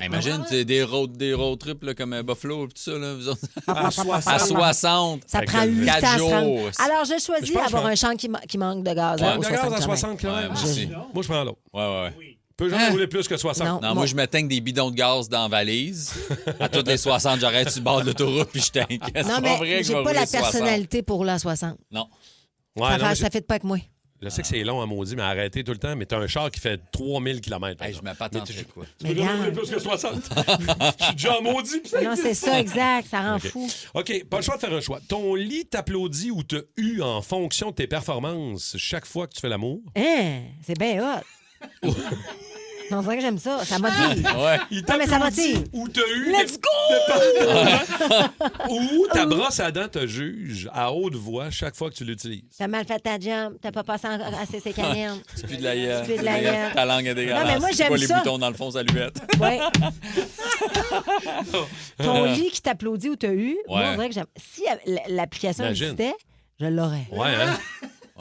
Imagine, tu sais, des road trips là, comme Buffalo et tout ça. Là, vous autres. À 60. À 60. Ça prend 8 ans. 4 à se rendre. jours. Alors, je Je choisis pense d'avoir que- un champ qui manque de gaz. Ouais, aux de gaz 60 à km. 60 km. Ouais, moi aussi. Moi, je prends l'autre. Ouais. Tu peux jamais rouler plus que 60. Non. Non, moi, je me tank des bidons de gaz dans la valise. À toutes les 60, j'arrête sur le bord de l'autoroute puis je tank. C'est Non, pas mais vrai que je j'ai vais pas la rouler 60. personnalité pour rouler à 60. Non. Ouais, non, mais Ça fait pas avec moi. je sais que c'est long à maudit, mais arrêtez tout le temps. Mais t'as un char qui fait 3000 km. Hey, je me patenterais, quoi. Tu peux jamais rouler plus que 60. Je suis déjà en maudit. pis Non, c'est ça, exact. Ça rend OK. fou. OK, pas le choix de faire un choix. Ton lit t'applaudit ou te hue en fonction de tes performances chaque fois que tu fais l'amour? Hein? C'est bien hot. On dirait que j'aime ça. Ça motive. Ouais. Non, mais ça motive. Ou t'as eu... Let's go! Ou ta brosse à dents te juge à haute voix chaque fois que tu l'utilises. T'as mal fait ta jambe. T'as pas passé assez ses canines. Tu pues de la gueule. Tu pues de la gueule. Ta langue est dégueulasse. Non, mais moi, j'aime pas ça. les boutons dans le fond, ça lui bête. Ouais. Ton lit qui t'applaudit ou t'as eu, moi, on dirait que j'aime. Si l'application existait, je l'aurais. Ouais, hein?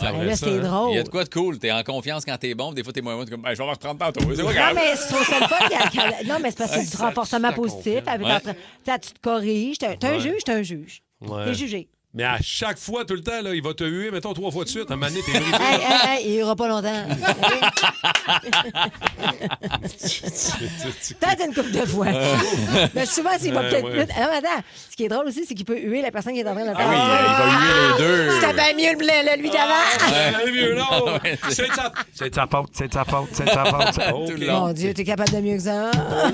Ouais, là, c'est drôle. Il y a de quoi de cool. T'es en confiance quand t'es bon. Des fois, t'es moins bon. T'es comme, je vais me reprendre tantôt. C'est pas Non, grave. mais c'est le fun. Non, mais c'est parce que c'est du renforcement positif. Avec tu te corriges. T'es un juge, t'es un juge. Ouais. T'es jugé. Mais à chaque fois, tout le temps, là, il va te huer, mettons 3 fois de suite. À un moment donné, t'es brisé. Il n'y aura pas longtemps. Peut-être une couple de fois. Mais souvent, s'il va peut-être plus. Non, mais attends, ce qui est drôle aussi, c'est qu'il peut huer la personne qui est en train de le faire. Ah oui, il va huer les deux. C'était bien mieux lui d'avant. C'est mieux, non. C'est de sa faute, c'est de sa faute, c'est de sa faute. Mon Dieu, t'es capable de mieux que ça.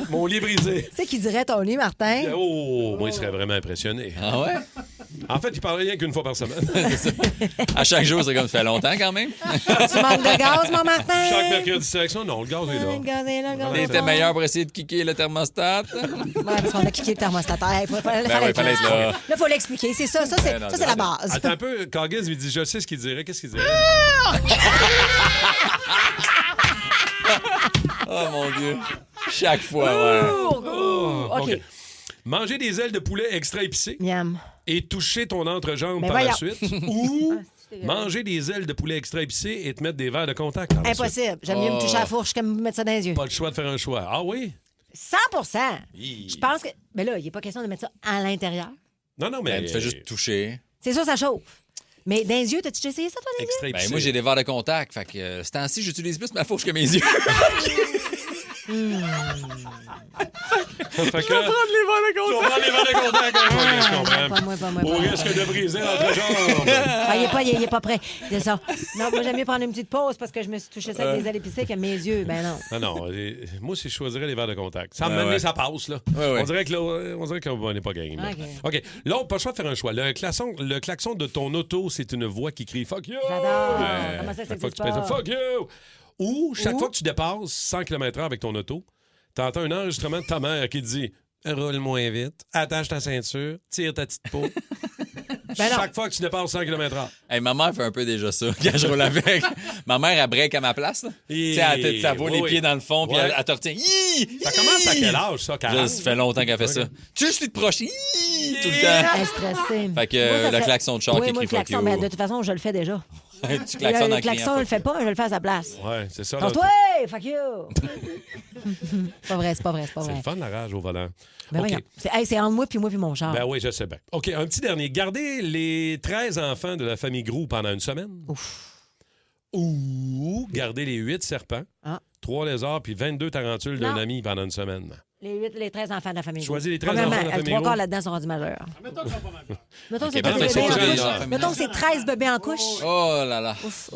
Mon lit brisé. Tu sais qui dirait ton lit, Martin? Oh, moi, il serait vraiment impressionné. Ah ouais? En fait, il parle rien qu'une fois par semaine. À chaque jour, c'est comme ça fait longtemps quand même. Tu manques de gaz, mon Martin? Chaque mercredi sélection, non, le gaz est là. Le gaz est là, le gaz est là. T'étais meilleur pour essayer de kicker le thermostat. Ouais, parce qu'on a kické le thermostat. Il fallait être là. Là, il faut l'expliquer. C'est ça. Ça, c'est la base. Attends un peu. Coggins lui dit, je sais ce qu'il dirait. Qu'est-ce qu'il dirait? Oh mon Dieu. Chaque fois, ouais. OK. Manger des ailes de poulet extra épicées Miam. et toucher ton entrejambe Mais par la voyons. suite. Ou manger des ailes de poulet extra épicées et te mettre des verres de contact par la suite. Impossible. J'aime mieux me toucher à la fourche que me mettre ça dans les yeux. Pas le choix de faire un choix. Ah oui? 100%. Je pense que... Mais là, il n'est pas question de mettre ça à l'intérieur. Non, mais... Tu fais juste toucher. C'est sûr, ça chauffe. Mais dans les yeux, t'as-tu déjà essayé ça, toi, dans les yeux? Extra épicé. Moi, j'ai des verres de contact. Fait que ce temps-ci, j'utilise plus ma fourche que mes yeux. Fait que... Je vais prendre les verres de contact. Tu vas prendre les verres de contact. Je comprends. Pas moi. Au risque de briser l'entrejambe. Il est pas prêt. C'est ça. Non, moi, j'aime mieux prendre une petite pause parce que je me suis touché ça avec des ailes épicées que mes yeux. Ben non. Non, moi, si je choisirais les verres de contact. Ça me ça passe, là. Ouais. On dirait qu'on n'est pas gagné. OK. Là, on n'a pas le choix de faire un choix. Le klaxon de ton auto, c'est une voix qui crie « Fuck you! » J'adore. Comment ça, Chaque fois que tu pèses « Fuck you! » Ou chaque fois que tu dépasses 100 km/h avec ton auto, t'entends un enregistrement de ta mère qui te dit « Roule moins vite, attache ta ceinture, tire ta petite peau. » Chaque fois que tu dépasses 100 km/h. Hey, ma mère fait un peu déjà ça quand je roule avec. Ma mère, elle break à ma place. Tu sais, elle vaut les pieds dans le fond, puis elle te retient. Ça commence à quel âge, ça, 40? Ça fait longtemps qu'elle fait ça. Tu suis de proche. Tout le temps. Elle est stressée. Fait que le klaxon de char qui crie fuck you. Mais de toute façon, je le fais déjà. Tu klaxonnes en Le klaxon, je le fais pas, je le fais à sa place. Ouais, c'est ça. Toi, fuck you! C'est pas vrai. C'est le fun, la rage au volant. Ben OK. C'est entre moi puis mon char. Ben oui, je sais bien. OK, un petit dernier. Gardez les 13 enfants de la famille Grou pendant une semaine. Ouf. Ou garder les 8 serpents, 3 lézards puis 22 tarentules d'un ami pendant une semaine. Les 13 enfants de la famille. Choisis les 13 enfants de la famille. 3 quarts là-dedans sont rendus majeurs. Mettons que c'est 13 bébés en couche. Oh là là. Ouf.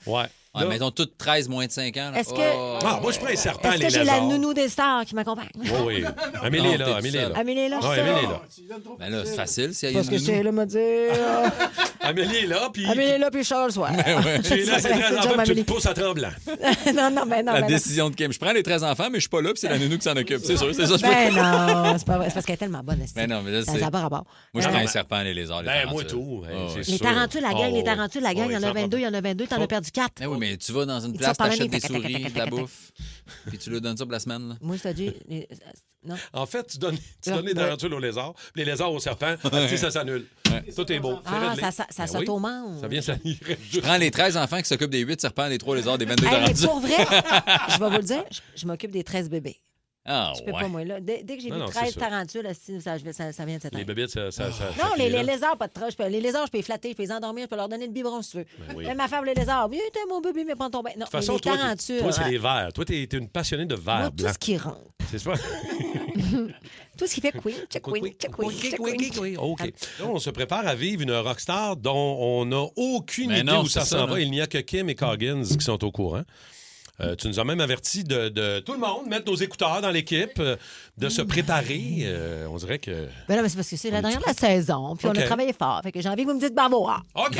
Ouais. Mettons toutes 13 moins de 5 ans. Là. Est-ce que... moi, je prends les serpents, les lézards. Est-ce que j'ai la nounou des stars qui m'accompagne? Oui. Amélie est là. Amélie est là. Ben là, c'est facile. Si parce que c'est là, me dire... Amélie est là, puis... Amélie est là, puis Charles soir. Tu es là, c'est 13 enfants, puis tu te pousses à tremblant. Non. La décision de Kim. Je prends les 13 enfants, mais je suis pas là, puis c'est la nounou qui s'en occupe. C'est sûr, c'est ça. Non, c'est pas vrai. C'est parce qu'elle est tellement bonne. Ben non, mais là, c'est... Ça n'a pas rapport. Moi, je prends les serpents, les lézards, les tarentules. Ben, moi, tout. Les tarentules, la gang, il y en a 22, t'en as perdu 4. Oui, mais tu vas dans une place, t'achètes des souris, de la bouffe, puis tu leur donnes ça pour la semaine. Là. Moi, je te dis... Non. En fait, tu donnes les tarentules aux lézards, puis les lézards aux serpents, puis ça s'annule. Tout est beau. Ça s'auto-mange. Ça vient s'annuler. Je prends les 13 enfants qui s'occupent des 8 serpents, des 3 lézards, des 22 tarentules. Pour vrai, je vais vous le dire, je m'occupe des 13 bébés. Ah, je peux pas, moi, là. Dès que j'ai vu 13 tarentules, ça vient de cette Les bébés, ça non, les lézards, pas de trash. Les lézards, je peux les flatter, je peux les endormir, je peux leur donner le biberon si tu veux. Mais ma femme, les lézards, viens, t'es mon bébé, mais prends ton bain. Non, de toute façon, les tarentules. Toi, c'est les verres. Toi, t'es une passionnée de verres blancs. Tout ce qui rentre. C'est ça? Tout ce qui fait queen. OK. Là, on se prépare à vivre une rockstar dont on n'a aucune idée où ça s'en va. Il n'y a que Kim et Coggins qui sont au courant. Tu nous as même averti de tout le monde, mettre nos écouteurs dans l'équipe, de se préparer. On dirait que... Ben là, mais c'est parce que c'est la dernière de la saison, puis on a travaillé fort. Fait que j'ai envie que vous me dites bravo. OK.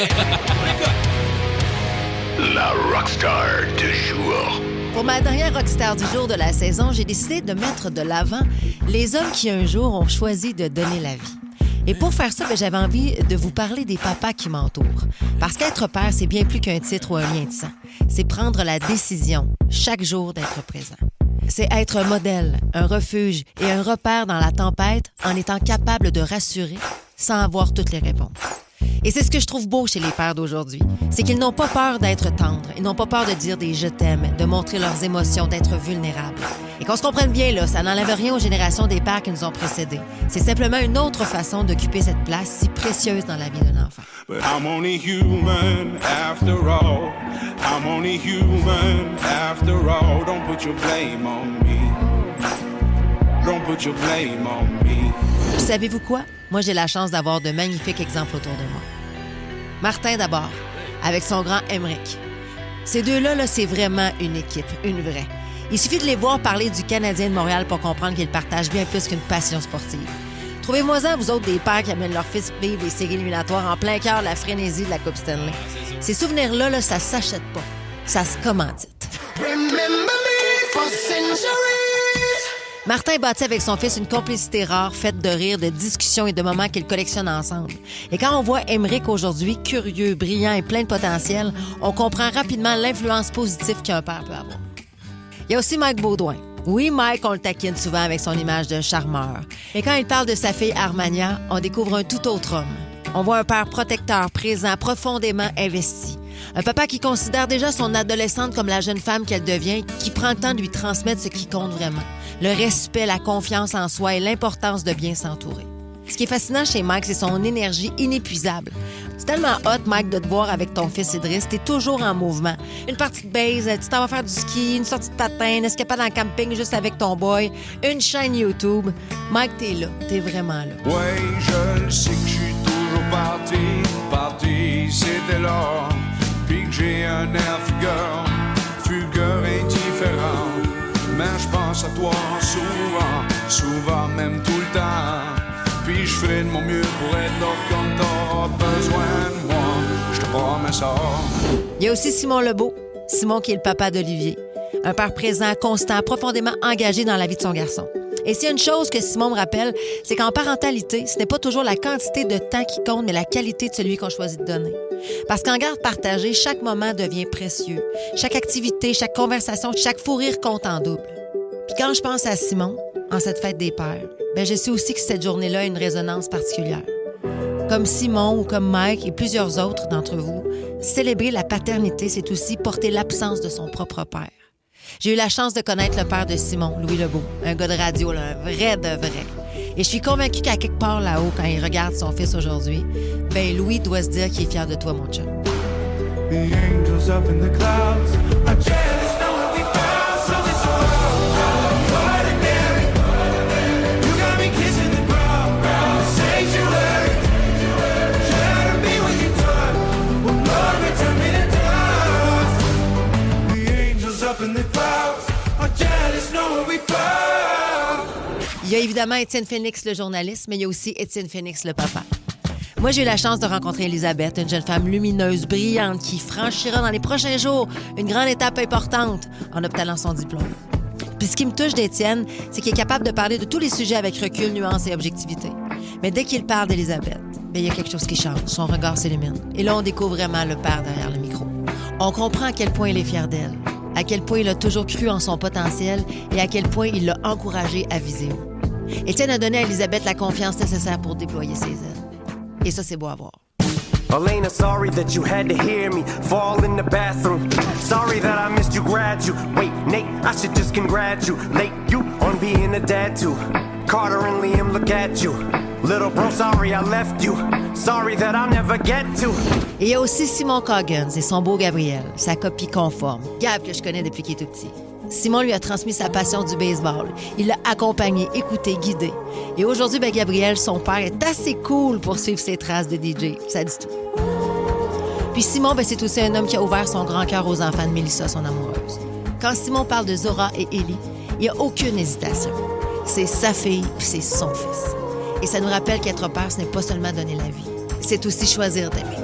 La rockstar du jour. Pour ma dernière rockstar du jour de la saison, j'ai décidé de mettre de l'avant les hommes qui un jour ont choisi de donner la vie. Et pour faire ça, j'avais envie de vous parler des papas qui m'entourent. Parce qu'être père, c'est bien plus qu'un titre ou un lien de sang. C'est prendre la décision, chaque jour, d'être présent. C'est être un modèle, un refuge et un repère dans la tempête en étant capable de rassurer sans avoir toutes les réponses. Et c'est ce que je trouve beau chez les pères d'aujourd'hui. C'est qu'ils n'ont pas peur d'être tendres, ils n'ont pas peur de dire des « je t'aime », de montrer leurs émotions, d'être vulnérables. Et qu'on se comprenne bien, là, ça n'enlève rien aux générations des pères qui nous ont précédés. C'est simplement une autre façon d'occuper cette place si précieuse dans la vie d'un enfant. But I'm only human after all. I'm only human after all. Don't put your blame on me. Don't put your blame on me. Savez-vous quoi? Moi, j'ai la chance d'avoir de magnifiques exemples autour de moi. Martin, d'abord, avec son grand Emmerich. Ces deux-là, c'est vraiment une équipe, une vraie. Il suffit de les voir parler du Canadien de Montréal pour comprendre qu'ils partagent bien plus qu'une passion sportive. Trouvez-moi-en, vous autres, des pères qui amènent leur fils vivre les séries éliminatoires en plein cœur de la frénésie de la Coupe Stanley. Ces souvenirs-là, ça s'achète pas. Ça se commandite. Martin bâtit avec son fils une complicité rare, faite de rires, de discussions et de moments qu'ils collectionnent ensemble. Et quand on voit Emmerich aujourd'hui, curieux, brillant et plein de potentiel, on comprend rapidement l'influence positive qu'un père peut avoir. Il y a aussi Mike Beaudoin. Oui, Mike, on le taquine souvent avec son image de charmeur. Mais quand il parle de sa fille Armania, on découvre un tout autre homme. On voit un père protecteur, présent, profondément investi. Un papa qui considère déjà son adolescente comme la jeune femme qu'elle devient, qui prend le temps de lui transmettre ce qui compte vraiment. Le respect, la confiance en soi et l'importance de bien s'entourer. Ce qui est fascinant chez Mike, c'est son énergie inépuisable. C'est tellement hot, Mike, de te voir avec ton fils Idriss. T'es toujours en mouvement. Une partie de base, tu t'en vas faire du ski, une sortie de patin, un escapade en camping juste avec ton boy, une chaîne YouTube. Mike, t'es là. T'es vraiment là. Ouais, je le sais que je suis toujours parti, c'était là. Puis que j'ai un air fugueur et différent. Mais je pense à toi souvent, même tout le temps. Puis je ferai de mon mieux pour être là quand t'auras besoin de moi. Je te promets ça. Il y a aussi Simon Lebeau. Simon qui est le papa d'Olivier. Un père présent, constant, profondément engagé dans la vie de son garçon. Et s'il y a une chose que Simon me rappelle, c'est qu'en parentalité, ce n'est pas toujours la quantité de temps qui compte, mais la qualité de celui qu'on choisit de donner. Parce qu'en garde partagée, chaque moment devient précieux. Chaque activité, chaque conversation, chaque fou rire compte en double. Puis quand je pense à Simon, en cette fête des pères, je sais aussi que cette journée-là a une résonance particulière. Comme Simon ou comme Mike et plusieurs autres d'entre vous, célébrer la paternité, c'est aussi porter l'absence de son propre père. J'ai eu la chance de connaître le père de Simon, Louis Lebeau, un gars de radio, là, un vrai de vrai. Et je suis convaincue qu'à quelque part là-haut, quand il regarde son fils aujourd'hui, Louis doit se dire qu'il est fier de toi, mon chum. The angels up in the clouds are jealous knowing we found something so ordinary. You got me kissing the ground, sanctuary. Try to be what you done, but Lord, return me to dust. The angels up in the clouds are jealous knowing we found. Il y a évidemment Étienne Phoenix, le journaliste, mais il y a aussi Étienne Phoenix, le papa. Moi, j'ai eu la chance de rencontrer Elisabeth, une jeune femme lumineuse, brillante, qui franchira dans les prochains jours une grande étape importante en obtenant son diplôme. Puis ce qui me touche d'Étienne, c'est qu'il est capable de parler de tous les sujets avec recul, nuance et objectivité. Mais dès qu'il parle d'Elisabeth, il y a quelque chose qui change. Son regard s'illumine. Et là, on découvre vraiment le père derrière le micro. On comprend à quel point il est fier d'elle, à quel point il a toujours cru en son potentiel et à quel point il l'a encouragée à viser haut. Étienne a donné à Elisabeth la confiance nécessaire pour déployer ses ailes. Et ça, c'est beau à voir. Elena, sorry that you had to hear me fall in the bathroom. Sorry that I missed you graduate. Nate, I should just congratulate you on being a dad too. Carter and Liam, look at you. Little bro, sorry I left you. Sorry that I'll never get to. Et il y a aussi Simon Coggins et son beau Gabriel, sa copie conforme. Gab, que je connais depuis qu'il est tout petit. Simon lui a transmis sa passion du baseball. Il l'a accompagné, écouté, guidé. Et aujourd'hui, Gabriel, son père, est assez cool pour suivre ses traces de DJ. Ça dit tout. Puis Simon, c'est aussi un homme qui a ouvert son grand cœur aux enfants de Mélissa, son amoureuse. Quand Simon parle de Zora et Ellie, il n'y a aucune hésitation. C'est sa fille, puis c'est son fils. Et ça nous rappelle qu'être père, ce n'est pas seulement donner la vie. C'est aussi choisir d'aimer.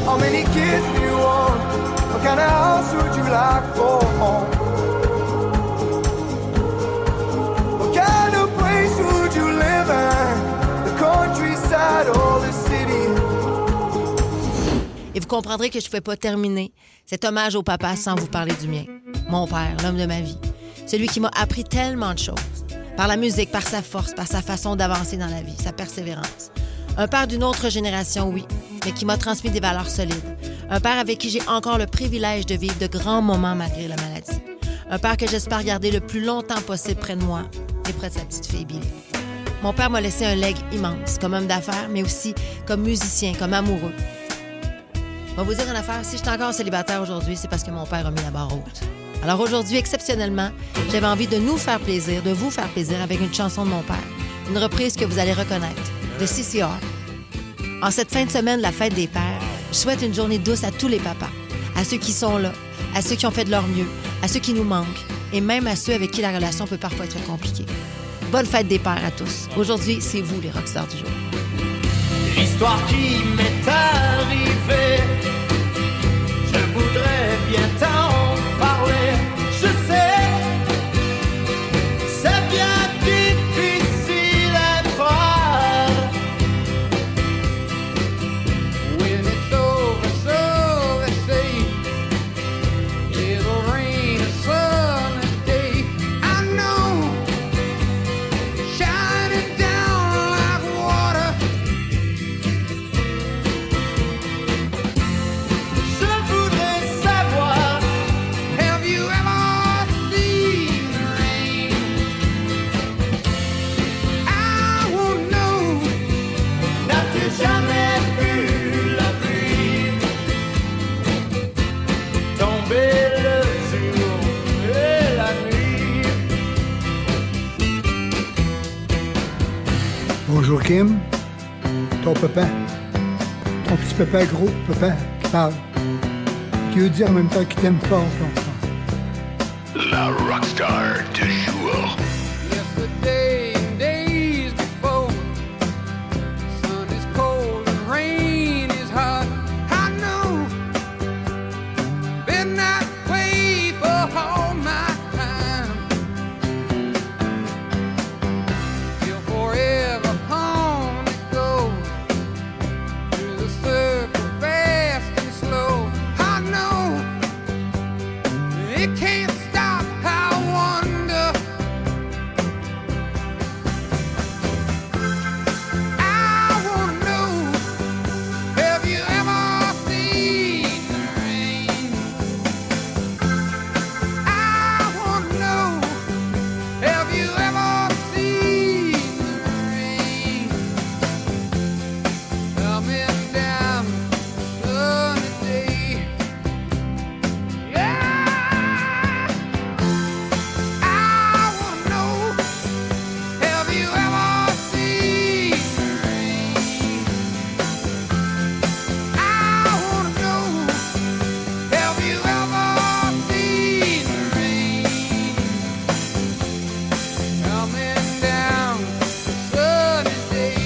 How many kids do you want? What kind of house would you like for home? comprendrez que je ne pouvais pas terminer cet hommage au papa sans vous parler du mien. Mon père, l'homme de ma vie. Celui qui m'a appris tellement de choses. Par la musique, par sa force, par sa façon d'avancer dans la vie, sa persévérance. Un père d'une autre génération, oui, mais qui m'a transmis des valeurs solides. Un père avec qui j'ai encore le privilège de vivre de grands moments malgré la maladie. Un père que j'espère garder le plus longtemps possible près de moi et près de sa petite fille Billy. Mon père m'a laissé un legs immense, comme homme d'affaires, mais aussi comme musicien, comme amoureux. Je vais vous dire une affaire, si je suis encore célibataire aujourd'hui, c'est parce que mon père a mis la barre haute. Alors aujourd'hui, exceptionnellement, j'avais envie de nous faire plaisir, de vous faire plaisir avec une chanson de mon père. Une reprise que vous allez reconnaître, de CCR. En cette fin de semaine de la fête des pères, je souhaite une journée douce à tous les papas, à ceux qui sont là, à ceux qui ont fait de leur mieux, à ceux qui nous manquent et même à ceux avec qui la relation peut parfois être compliquée. Bonne fête des pères à tous. Aujourd'hui, c'est vous les rockstars du jour. L'histoire qui m'est arrivée, je voudrais bien t'en parler. Je sais, c'est bien difficile à croire. When it's over, so they say, it'll rain a sunny day. I know, shining down like water. Je voudrais savoir, have you ever seen the rain? I won't know, n'as-tu jamais vu la pluie tomber le jour et la nuit? Bonjour Kim, ton papa, ton petit papa gros, papa qui parle, qui veut dire en même temps qu'il t'aime fort, fort. La rockstar du jour. Yesterday and days before, sun is cold and rain is hot. I know, been that way for all my time. Till forever on it goes, through the circle fast and slow. I know, it can't stop. I wonder. I wanna know, have you ever seen the rain? I wanna know, have you ever seen the rain? Coming down a sunny day. Yeah. I wanna know, have you ever seen the rain? I wanna know, have you ever seen the rain? Coming down a sunny day.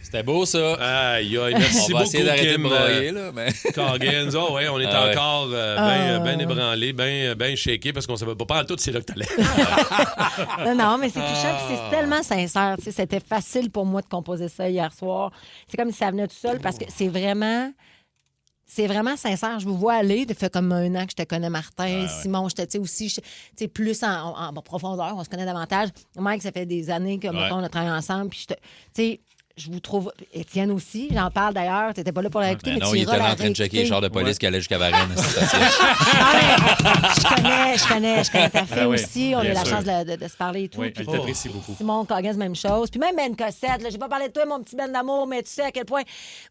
C'était beau, ça. Aïe, aïe, merci On va beaucoup, essayer d'arrêter Kim. de broyer, là, mais... Corgans, oh, ouais, on est Ah ouais. encore bien ébranlé, bien shaké, parce qu'on savait pas en tout c'est là que t'allais. Non, mais c'est touchant, puis c'est tellement sincère. Tu sais, c'était facile pour moi de composer ça hier soir. C'est comme si ça venait tout seul, parce que c'est vraiment sincère. Je vous vois aller. Ça fait comme 1 an que je te connais, Martin. Simon, je te aussi, tu sais, plus en profondeur. On se connaît davantage. Mike, ça fait des années que, mettons, on a travaillé ensemble. Puis, tu sais, je vous trouve... Étienne aussi, j'en parle d'ailleurs. Tu n'étais pas là pour l'écouter, mais non, tu il iras était la en train de checker les réécouter. chars de police qui allaient jusqu'à Varennes. Je connais ta fille Ah oui, aussi. On a bien eu la sûr. chance de se parler et tout. Oui, Puis elle t'apprécie beaucoup. Simon Coggins, même chose. Puis même Ben Cossette, là, j'ai pas parlé de toi, mon petit Ben d'amour, mais tu sais à quel point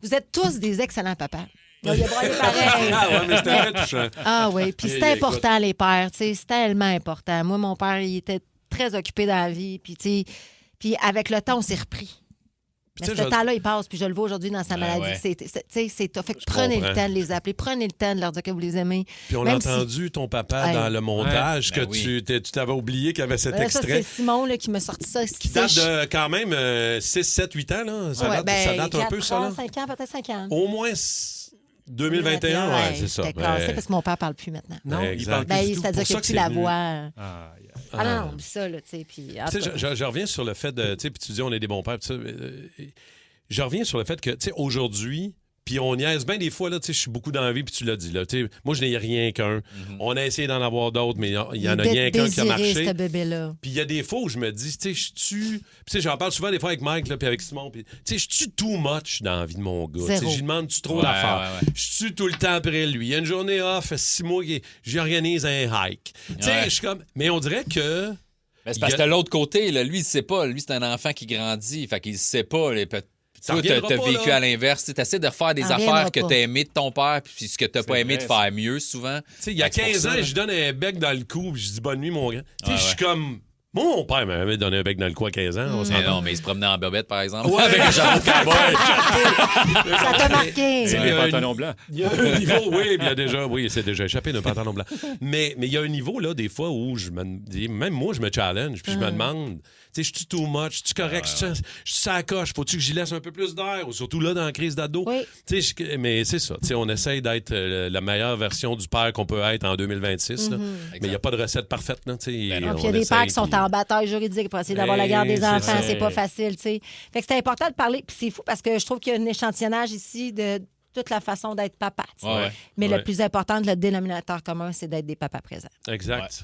vous êtes tous des excellents papas. Il a broyé pareil. Ah ouais, mais c'était très touchant. Ah oui, puis c'est important, les pères. Tu sais, c'est tellement important. Moi, mon père, il était très occupé dans la vie. Puis, tu sais, puis avec le temps, on s'est repris. Mais ce temps-là, il passe, puis je le vois aujourd'hui dans sa maladie. ouais. C'est tough. Fait que prenez le temps de les appeler, prenez le temps de leur dire que vous les aimez. Puis on a Même entendu ton papa Hey. dans le montage Ouais, que ben tu t'avais oublié qu'il y avait cet Ça, extrait. c'est Simon là, qui m'a sorti ça. Qui date de quand même 6, 7, 8 ans. Là. Ça date un peu, ça. Là. 5 ans, peut-être 5 ans. Au moins 2021, ouais, c'est ça. J'étais cassée parce que mon père parle plus maintenant. Non, il parle Ben, plus du tout. c'est-à-dire Pour ça qu'il que n'y c'est a plus la venu. voix. Ah non, ça, là, tu sais. Puis, Tu sais, je reviens sur le fait de. Tu sais, puis tu dis, on est des bons pères. Puis ça, je reviens sur le fait que, tu sais, aujourd'hui, puis on niaise bien des fois, là, tu sais, je suis beaucoup dans la vie, puis tu l'as dit, là. Tu sais, moi, je n'ai rien qu'un. On a essayé d'en avoir d'autres, mais il y en a rien qu'un qui a marché. Ce bébé-là. Puis il y a des fois où je me dis, tu sais, tu sais, j'en parle souvent des fois avec Mike, là, puis avec Simon, puis tu sais, je suis too much dans la vie de mon gars. Tu sais, j'y demande-tu trop d'affaires? Je suis tout le temps après lui. Il y a une journée off, 6 mois, j'organise un hike. Tu sais, je suis comme. Mais on dirait que. Mais c'est parce que de l'autre côté, là, lui, il sait pas. Lui, c'est un enfant qui grandit. Fait qu'il sait pas. Toi, t'as vécu à l'inverse. Tu essaies de refaire des affaires que t'as aimé de ton père puis ce que t'as pas aimé de faire mieux, souvent. Tu sais, il y a 15 ans, je donne un bec dans le cou puis je dis bonne nuit, mon gars. Tu sais, je suis comme. Moi, mon père m'avait donné un bec dans le cou à 15 ans. Mais non, mais il se promenait en bobette, par exemple. Ouais, avec un chapeau de cowboy. Ça t'a marqué. C'est un pantalon blanc. Il y a un niveau, oui, c'est déjà échappé d'un pantalon blanc. Mais il y a un niveau, là, des fois, où même moi, je me challenge, puis je me demande, tu sais, je suis too much, je suis correct, je suis sacoche, faut-tu que j'y laisse un peu plus d'air, ou surtout là, dans la crise d'ado. Tu sais, mais c'est ça, tu sais, on essaye d'être la meilleure version du père qu'on peut être en 2026, là. Mais il n'y a pas de recette parfaite, là, tu sais. Puis il y a des pères qui sont en bataille juridique pour essayer d'avoir la garde des enfants. C'est pas facile, tu sais. Fait que c'est important de parler. Puis c'est fou parce que je trouve qu'il y a un échantillonnage ici de toute la façon d'être papa. Mais le plus important, le dénominateur commun, c'est d'être des papas présents. Exact,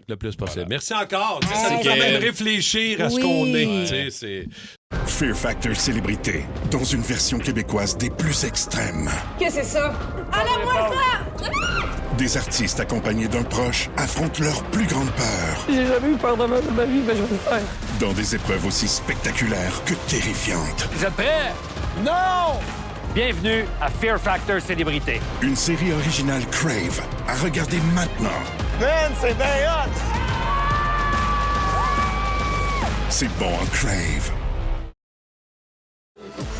le plus possible. Merci encore. Ça nous permet de réfléchir à ce qu'on est. Fear Factor Célébrité, dans une version québécoise des plus extrêmes. Qu'est-ce que c'est ça? Enlève-moi ça! Des artistes accompagnés d'un proche affrontent leur plus grande peur. J'ai jamais eu peur de ma vie, mais je vais le faire. Dans des épreuves aussi spectaculaires que terrifiantes. Vous êtes prêts? Non! Bienvenue à Fear Factor Célébrité. Une série originale Crave à regarder maintenant. Man, c'est bien hot! C'est bon en Crave.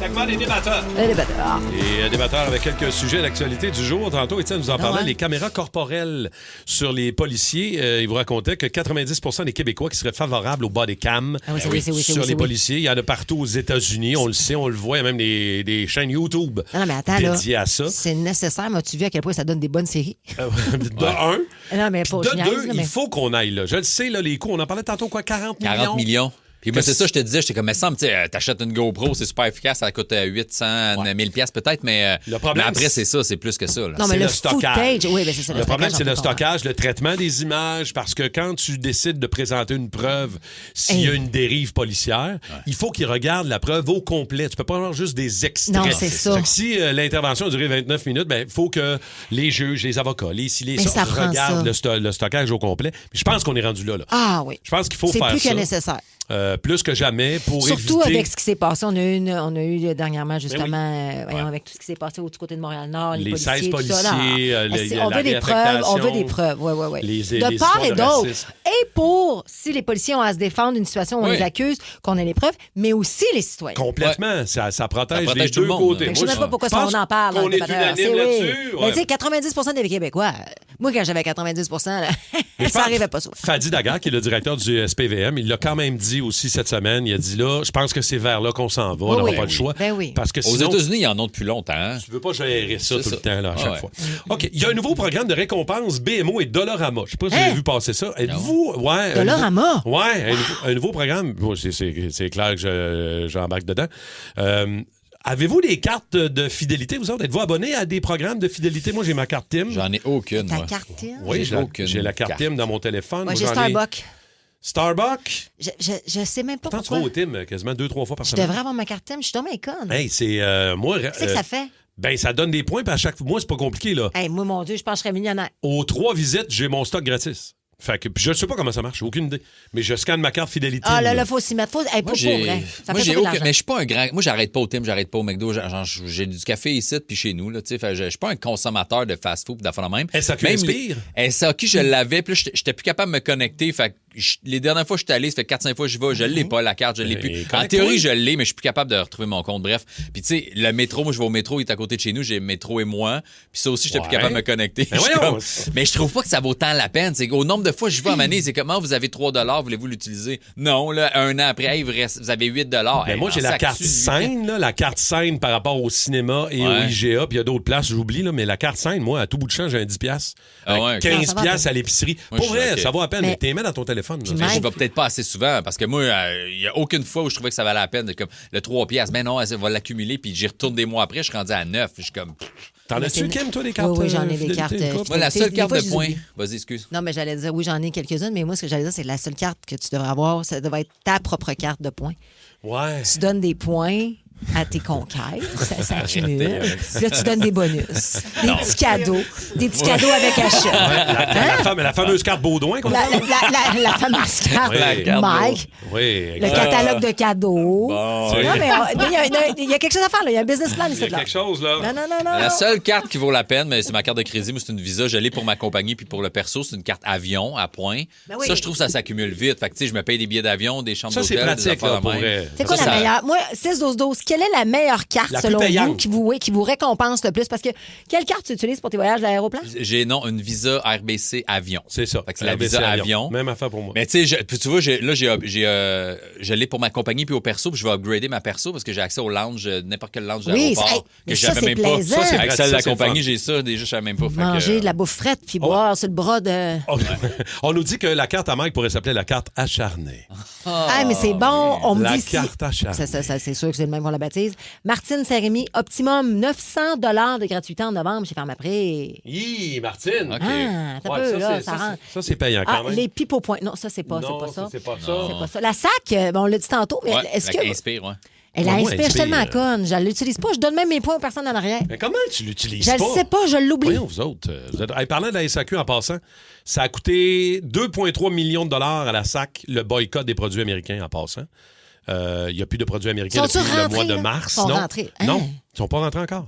Segment des débatteurs. Les débatteurs. Et débatteurs avec quelques sujets d'actualité du jour. Tantôt, Étienne nous en parlait, les caméras corporelles sur les policiers. Il vous racontait que 90% des Québécois qui seraient favorables au body cam sur les policiers. Il y en a partout aux États-Unis. On le sait, on le voit. Il y a même des chaînes YouTube dédiées à ça. C'est nécessaire. M'as-tu vu à quel point ça donne des bonnes séries? De un. Non, mais pas de deux, il faut qu'on aille là. Je le sais, là, les coûts. On en parlait tantôt, 40 millions? 40 millions. Puis moi, c'est ça, je te disais, j'étais comme, mais semble, tu sais, t'achètes une GoPro, c'est super efficace, ça coûte 800, 1000 pièces peut-être, mais après, c'est ça, c'est plus que ça. Là. Non, mais le stockage. Oui, mais c'est ça. Le problème, c'est le stockage, le traitement des images, parce que quand tu décides de présenter une preuve, s'il y a une dérive policière, il faut qu'ils regardent la preuve au complet. Tu peux pas avoir juste des extraits. Non, c'est ça. Si l'intervention a duré 29 minutes, il faut que les juges, les avocats, les regardent le stockage au complet. Je pense qu'on est rendu là. Ah oui. Je pense qu'il faut faire ça. C'est plus que nécessaire. Plus que jamais pour Surtout éviter... avec ce qui s'est passé. On a eu dernièrement, justement, avec tout ce qui s'est passé du côté de Montréal-Nord, les policiers, 16 policiers, on veut des preuves, oui. De part et d'autre. Et pour, si les policiers ont à se défendre d'une situation où on les accuse, qu'on ait les preuves, mais aussi les citoyens. Complètement. Ça protège les deux côtés. Je ne sais même pas pourquoi on en parle. On est unanime là-dessus. Mais tu sais, 90% des Québécois, moi, quand j'avais 90%, ça n'arrivait pas ça. Fadi Daguerre, qui est le directeur du SPVM, il l'a quand même dit aussi cette semaine. Il a dit là, je pense que c'est vers là qu'on s'en va. On n'aura pas le choix. Parce que aux États-Unis, ils en ont depuis longtemps. Hein? Tu veux pas gérer ça tout le temps, là, à chaque fois. OK. Il y a un nouveau programme de récompense BMO et Dollarama. Je sais pas si vous avez vu passer ça. Êtes-vous. Ouais. Dollarama? Ouais. Un nouveau programme. C'est clair que j'embarque dedans. Avez-vous des cartes de fidélité, vous autres? Êtes-vous abonnés à des programmes de fidélité? Moi, j'ai ma carte TIM. J'en ai aucune. Ta carte TIM? Oui, j'ai la carte TIM dans mon téléphone. Moi, j'ai Starbucks. Starbucks? Je sais même pas pourquoi. Tu vas au Tim quasiment 2-3 fois par semaine. Je devrais avoir ma carte TIM. Je suis tombée conne. Hey, c'est... moi... Qu'est-ce que ça fait? Ben, ça donne des points, puis à chaque fois... Moi, c'est pas compliqué, là. Hey, moi, mon Dieu, je pense que je serais millionnaire. Aux 3 visites, j'ai mon stock gratis. Fait que je sais pas comment ça marche, aucune idée. Mais je scanne ma carte fidélité. Ah là, faut s'y mettre. Hey, pour vrai. Moi, j'ai aucun. Mais je suis pas un grand. Moi, j'arrête pas au Tim, j'arrête pas au McDo. J'ai du café ici, puis chez nous. Je suis pas un consommateur de fast-food, d'affaires de même. SAQ Inspire? SAQ, je l'avais, puis là, j'étais plus capable de me connecter. Fait que les dernières fois que je suis allé, ça fait 4-5 fois que je vais, je l'ai pas, la carte, je l'ai plus. En théorie, je l'ai, mais je suis plus capable de retrouver mon compte. Bref. Puis tu sais, le métro, moi, je vais au métro, il est à côté de chez nous, j'ai Métro et moi. Puis ça aussi, j'étais plus capable de me connecter. Mais je trouve pas que ça vaut tant la peine. C'est au nombre de fois je vais à Mané, c'est comment vous avez 3 $, voulez-vous l'utiliser? Non, là, un an après, hey, vous avez 8 $. Ben moi, j'ai la carte scène, là, la carte scène par rapport au cinéma et au IGA, puis il y a d'autres places, j'oublie, là, mais la carte scène, moi, à tout bout de champ, j'ai un 10 $. 15 $, à l'épicerie. Pour vrai, ça vaut à peine, mais t'es mets dans ton téléphone. Je vais peut-être pas assez souvent, parce que moi, il n'y a aucune fois où je trouvais que ça valait la peine. Comme le 3 $, mais non, elle va l'accumuler, puis j'y retourne des mois après, je suis rendu à 9. Je suis comme... T'en as-tu, Kim, toi, des cartes? Oui, j'en ai des cartes. Moi, la seule carte de points. Vas-y, excuse. Non, mais j'allais dire, oui, j'en ai quelques-unes, mais moi, ce que j'allais dire, c'est la seule carte que tu devrais avoir, ça devrait être ta propre carte de points. Ouais. Tu donnes des points à tes conquêtes, ça accumule. Puis là, tu donnes des bonus, des petits cadeaux avec achat. La fameuse carte Baudouin qu'on a. La fameuse carte Mike. Oui. Le catalogue de cadeaux. Bon, non, mais il y a quelque chose à faire, là. Il y a un business plan ici. Il y a quelque chose, là. Non. La seule carte qui vaut la peine, mais c'est ma carte de crédit, moi, c'est une Visa. Je l'ai pour ma compagnie, puis pour le perso, c'est une carte avion à points. Ben oui. Ça, je trouve que ça s'accumule vite. Fait que, tu sais, je me paye des billets d'avion, des chambres d'hôtel. Ça, c'est pratique, là, pour vrai. C'est quoi la meilleure? Moi, 6-12-12, quelle est la meilleure carte, selon vous, qui vous récompense le plus? Parce que quelle carte tu utilises pour tes voyages à l'aéroplan? J'ai, une Visa RBC Avion. C'est ça. Fait que c'est la Visa Avion. Même affaire pour moi. Mais tu sais, tu vois, je l'ai pour ma compagnie puis au perso, puis je vais upgrader ma perso parce que j'ai accès au lounge, n'importe quel lounge de l'aéroport. Que j'avais même pas. Ça, c'est avec celle de la compagnie, j'ai ça. Déjà, je savais même pas. Manger de la bouffe frette puis boire sur le bras de... On nous dit que la carte à Mike pourrait s'appeler la carte acharnée. Ah, mais c'est bon. On me dit... La carte acharnée. Ça, c'est sûr que c'est le même qu'on la baptise. Martine Saint-Rémy, optimum 900 $ de gratuité en novembre chez Pharmaprix. Martine. OK. Ah, t'as peu, là, ça rentre. Ça, c'est payant quand même. Les pipes au point. Non, ça, c'est pas ça. C'est pas ça. La SAC, on l'a dit tantôt, mais est-ce que... Inspire, ouais. Elle inspire, je suis tellement conne. Je ne l'utilise pas. Je donne même mes points aux personnes en arrière. Mais comment tu l'utilises pas? Je ne sais pas, je l'oublie. Voyons, vous autres. Parlant de la SAQ en passant, ça a coûté 2,3 millions de dollars à la SAC, le boycott des produits américains en passant. Il n'y a plus de produits américains depuis le mois de mars. Ils sont rentrés. Non, ils ne sont pas rentrés encore.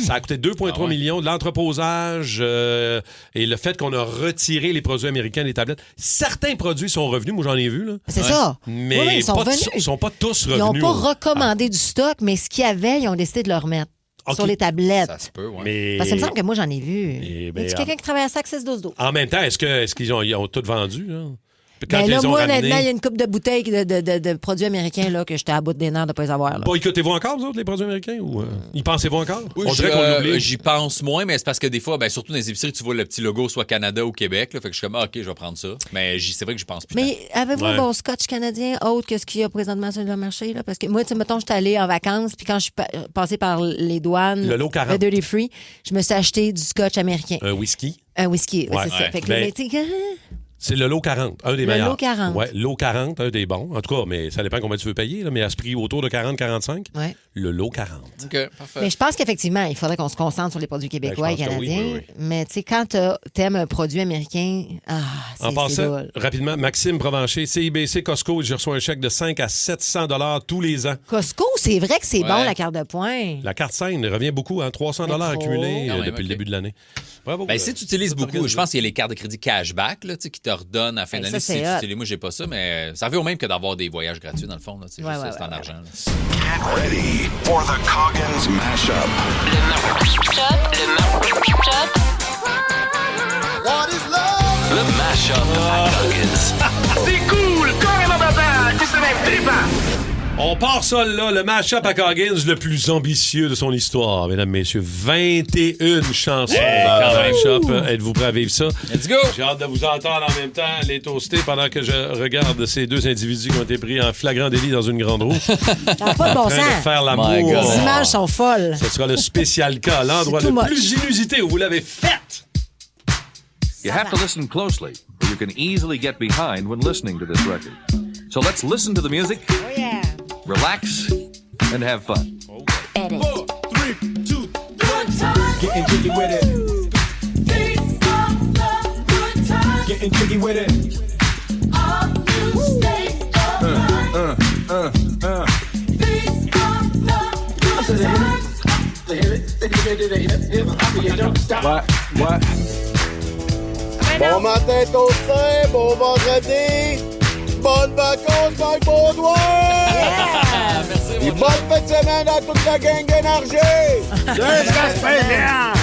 Ça a coûté 2,3 millions de l'entreposage et le fait qu'on a retiré les produits américains des tablettes. Certains produits sont revenus, moi j'en ai vu. Là. C'est ça. Mais ils ne sont pas tous revenus. Ils n'ont pas recommandé du stock, mais ce qu'il y avait, ils ont décidé de le remettre. Sur les tablettes. Ça se peut, oui. Mais... Parce que ça me semble que moi, j'en ai vu. Y a quelqu'un qui travaille à SAC 6-12-12? En même temps, est-ce qu'ils ont tout vendu? Là? Ben là, moi, honnêtement, il y a une couple de bouteilles de produits américains là, que j'étais à bout des nerfs de ne pas les avoir. Boycottez-vous encore, vous autres, les produits américains? Ou y pensez-vous encore? Oui, on dirait qu'on oublie. J'y pense moins, mais c'est parce que des fois, surtout dans les épiceries, tu vois le petit logo soit Canada ou Québec. Là, fait que je suis comme, OK, je vais prendre ça. Mais c'est vrai que j'y pense plus. Mais avez-vous un bon scotch canadien autre que ce qu'il y a présentement sur le marché? Là? Parce que moi, mettons, j'étais allée en vacances, puis quand je suis passée par les douanes, le lot 40. le Duty Free, je me suis acheté du scotch américain. Un whisky? Un whisky, oui, c'est ça. Fait que c'est le lot 40, un des meilleurs. Le lot 40. Oui, lot 40, un des bons. En tout cas, mais ça dépend combien tu veux payer, là, mais à ce prix autour de 40-45, le lot 40. OK, parfait. Mais je pense qu'effectivement, il faudrait qu'on se concentre sur les produits québécois et canadiens. Oui. Mais tu sais, quand t'aimes un produit américain, c'est en passant, drôle. Rapidement, Maxime Provencher, CIBC, Costco, j'ai reçu un chèque de 5 à 700 $ tous les ans. Costco, c'est vrai que c'est bon, la carte de points. La carte scène revient beaucoup, 300 $ accumulés depuis le début de l'année. Bravo. Si tu utilises beaucoup, je pense qu'il y a les cartes de crédit cashback là, qui te redonnent à la fin de l'année. Si tu utilises, moi, j'ai pas ça, mais ça revient au même que d'avoir des voyages gratuits, dans le fond. Là, c'est en argent. Là. Get ready for the Coggins Mashup. What is love? Le Mashup à Coggins. C'est cool! Carrément bataille! Tu sais même trippant! On part ça là, le Mashup à Coggins, le plus ambitieux de son histoire. Mesdames, messieurs, 21 chansons dans le Mashup. Êtes-vous prêts à vivre ça? Let's go! J'ai hâte de vous entendre en même temps les toaster pendant que je regarde ces deux individus qui ont été pris en flagrant délit dans une grande roue. Ça n'a pas de bon sens. De faire l'amour. Les images sont folles. Ce sera le spécial cas, l'endroit le plus inusité où vous l'avez fait. You have to listen closely, or you can easily get behind when listening to this record. So let's listen to the music. Oh, yeah. Relax and have fun. Edit. 4, 3, 2, 1. Getting jiggy with it. Getting jiggy with it. What? Bon matin, toasté, bon vendredi. Bonnes vacances, Mike Baudouin! Yeah! Et bonne fin de semaine à toute la gang d'énergie! Ça se fait bien!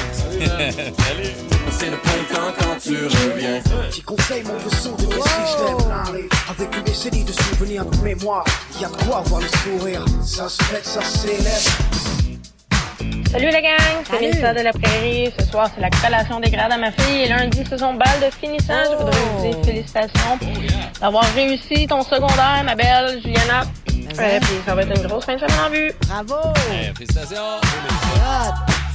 Salut. C'est le printemps quand tu reviens. Qui conseille mon dessous de qu'est-ce que je t'aime parler. Avec une décennie de souvenirs de mémoire. Y a de quoi avoir le sourire. Ça se fait, ça s'élève. Salut la gang, c'est Mélissa de la Prairie. Ce soir, c'est la collation des grades à ma fille. Et lundi, c'est son bal de finissant. Je voudrais vous dire félicitations d'avoir réussi ton secondaire, ma belle Juliana. Puis ça va être une grosse fin de semaine en vue. Bravo! Félicitations!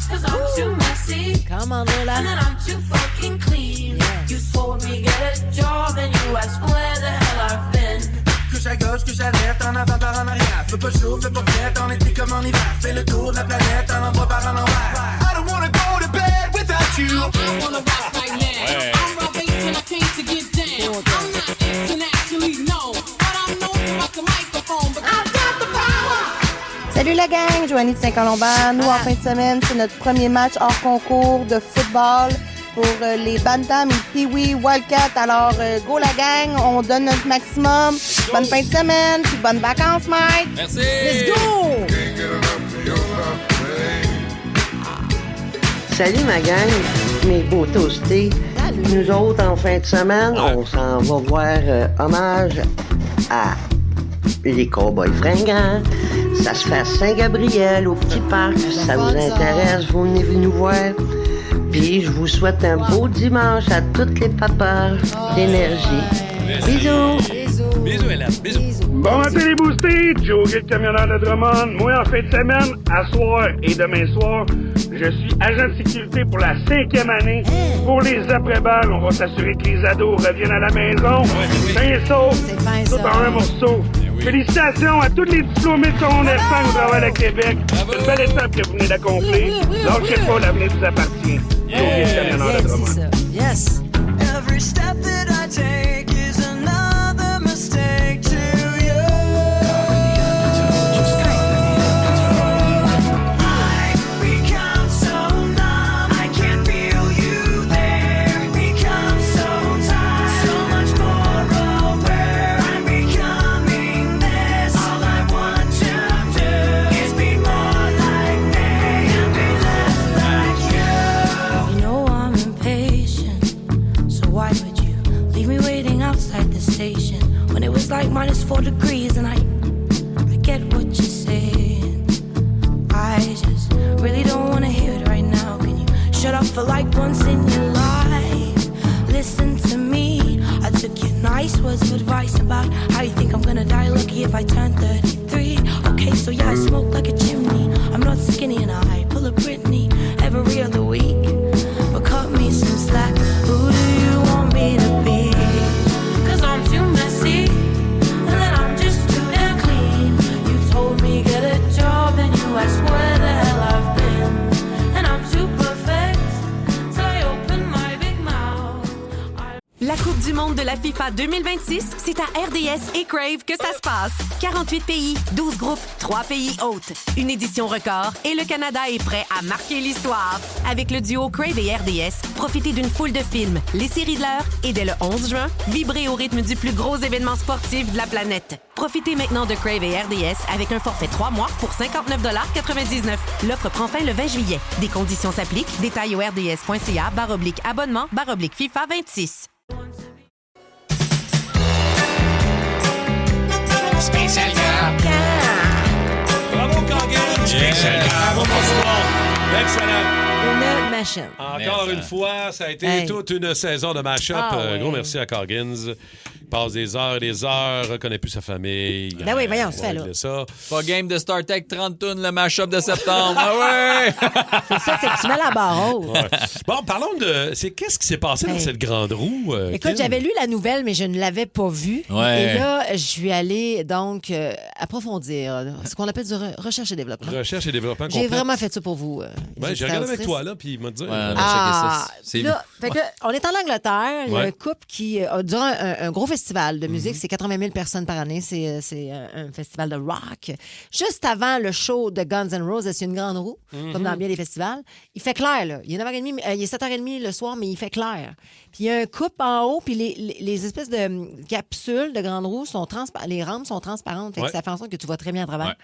Cause I'm too messy. Come on, Lola. And then I'm too fucking clean. You told me get a job and you asked where the hell I've been. Couche à gauche, couche à droite, en avant par en arrière. Fais pas chaud, fais pas frais, en été comme en hiver. Fais le tour de la planète, en endroit par en envers. I don't wanna go to bed without you. I wanna rock right now. I'm Rob 8 and I came to get down. I'm not internationally known, but I'm known about the microphone. But I've got the power. Salut la gang, Joanie de Saint-Colomban. Nous, en fin de semaine, c'est notre premier match hors concours de football pour les Bantam et Pee-Wee Wildcat. Alors, go la gang, on donne notre maximum. Bonne fin de semaine, puis bonnes vacances, Mike. Merci. Let's go! Salut ma gang, mes beaux toastés. Nous autres, en fin de semaine, on s'en va voir hommage à les Cowboys fringants. Ça se fait à Saint-Gabriel, au Petit Parc. Si ça vous intéresse, vous venez nous voir. Puis je vous souhaite un beau dimanche à toutes les papas d'énergie. Bisous! Bisous, Hélène. Bisous. Bon matin les boostés, Joe, le camionneur de Drummond. Moi, en fin de semaine, à soir et demain soir, je suis agent de sécurité pour la 5e année. Pour les après-balles, on va s'assurer que les ados reviennent à la maison. Sain et sauf, tout en un morceau. Félicitations à tous les diplômés de secondaire 5 au travail à Québec. C'est une belle étape que vous venez d'accomplir. Lâchez pas, l'avenir vous appartient. Joe, le camionneur de Drummond. Yes. Every step that I take is another mistake to you. I become so numb, I can't feel you there. Become so tired, so much more aware. I'm becoming this. All I want to do is be more like me and be less like you. You know I'm impatient, so why would you leave me waiting outside the station when it was like -4 degrees? And I get what you're saying. I just really don't want to hear it right now. Can you shut up for like once in your life? Listen to me. I took your nice words of advice about how you think I'm gonna die lucky if I turn 33. Okay, so yeah, I smoke like a chimney. I'm not skinny and I pull a Britney every other week. But cut me some slack. Who do you want me to be? 'Cause I'm too messy, and then I'm just too damn clean. You told me get a job, and you asked where the hell I've been. And I'm too perfect, so I open my big mouth. La Coupe du monde de la FIFA 2026, c'est à RDS et Crave que ça se passe. 48 pays, 12 groupes, 3 pays hôtes. Une édition record et le Canada est prêt à marquer l'histoire. Avec le duo Crave et RDS, profitez d'une foule de films, les séries de l'heure et dès le 11 juin, vibrez au rythme du plus gros événement sportif de la planète. Profitez maintenant de Crave et RDS avec un forfait 3 mois pour 59,99 $. L'offre prend fin le 20 juillet. Des conditions s'appliquent. Détails au rds.ca/abonnement/FIFA 26. Spécial gars. Bravo, Canguin! Spécial gars. Bravo, bonsoir. Excellent. Une machine. Encore une fois, ça a été toute une saison de mash-up. Gros merci à Coggins. Il passe des heures et des heures, reconnaît plus sa famille. Ben oui, voyons, on se fait là. Ça. Pas game de Star Trek 30 tonnes, le mash-up de septembre. Ah ouais! C'est ça, c'est que tu mets la barre haute. Ouais. Bon, parlons de... Qu'est-ce qui s'est passé dans cette grande roue? Écoute, j'avais lu la nouvelle, mais je ne l'avais pas vue. Ouais. Et là, je suis allée, donc, approfondir ce qu'on appelle du recherche et développement. Recherche et développement J'ai vraiment fait ça pour vous. J'ai regardé avec toi, là, puis il m'a dit... Là, fait que, on est en Angleterre. Il y a un couple qui, durant un gros festival de musique, c'est 80 000 personnes par année. C'est un festival de rock. Juste avant le show de Guns N' Roses, c'est une grande roue, comme dans bien les festivals. Il fait clair, là. Il est 9h30, il est 7h30 le soir, mais il fait clair. Puis il y a un couple en haut, puis les espèces de capsules de grande roue sont transparentes. Les rampes sont transparentes. Fait que ça fait en sorte que tu vois très bien à travers.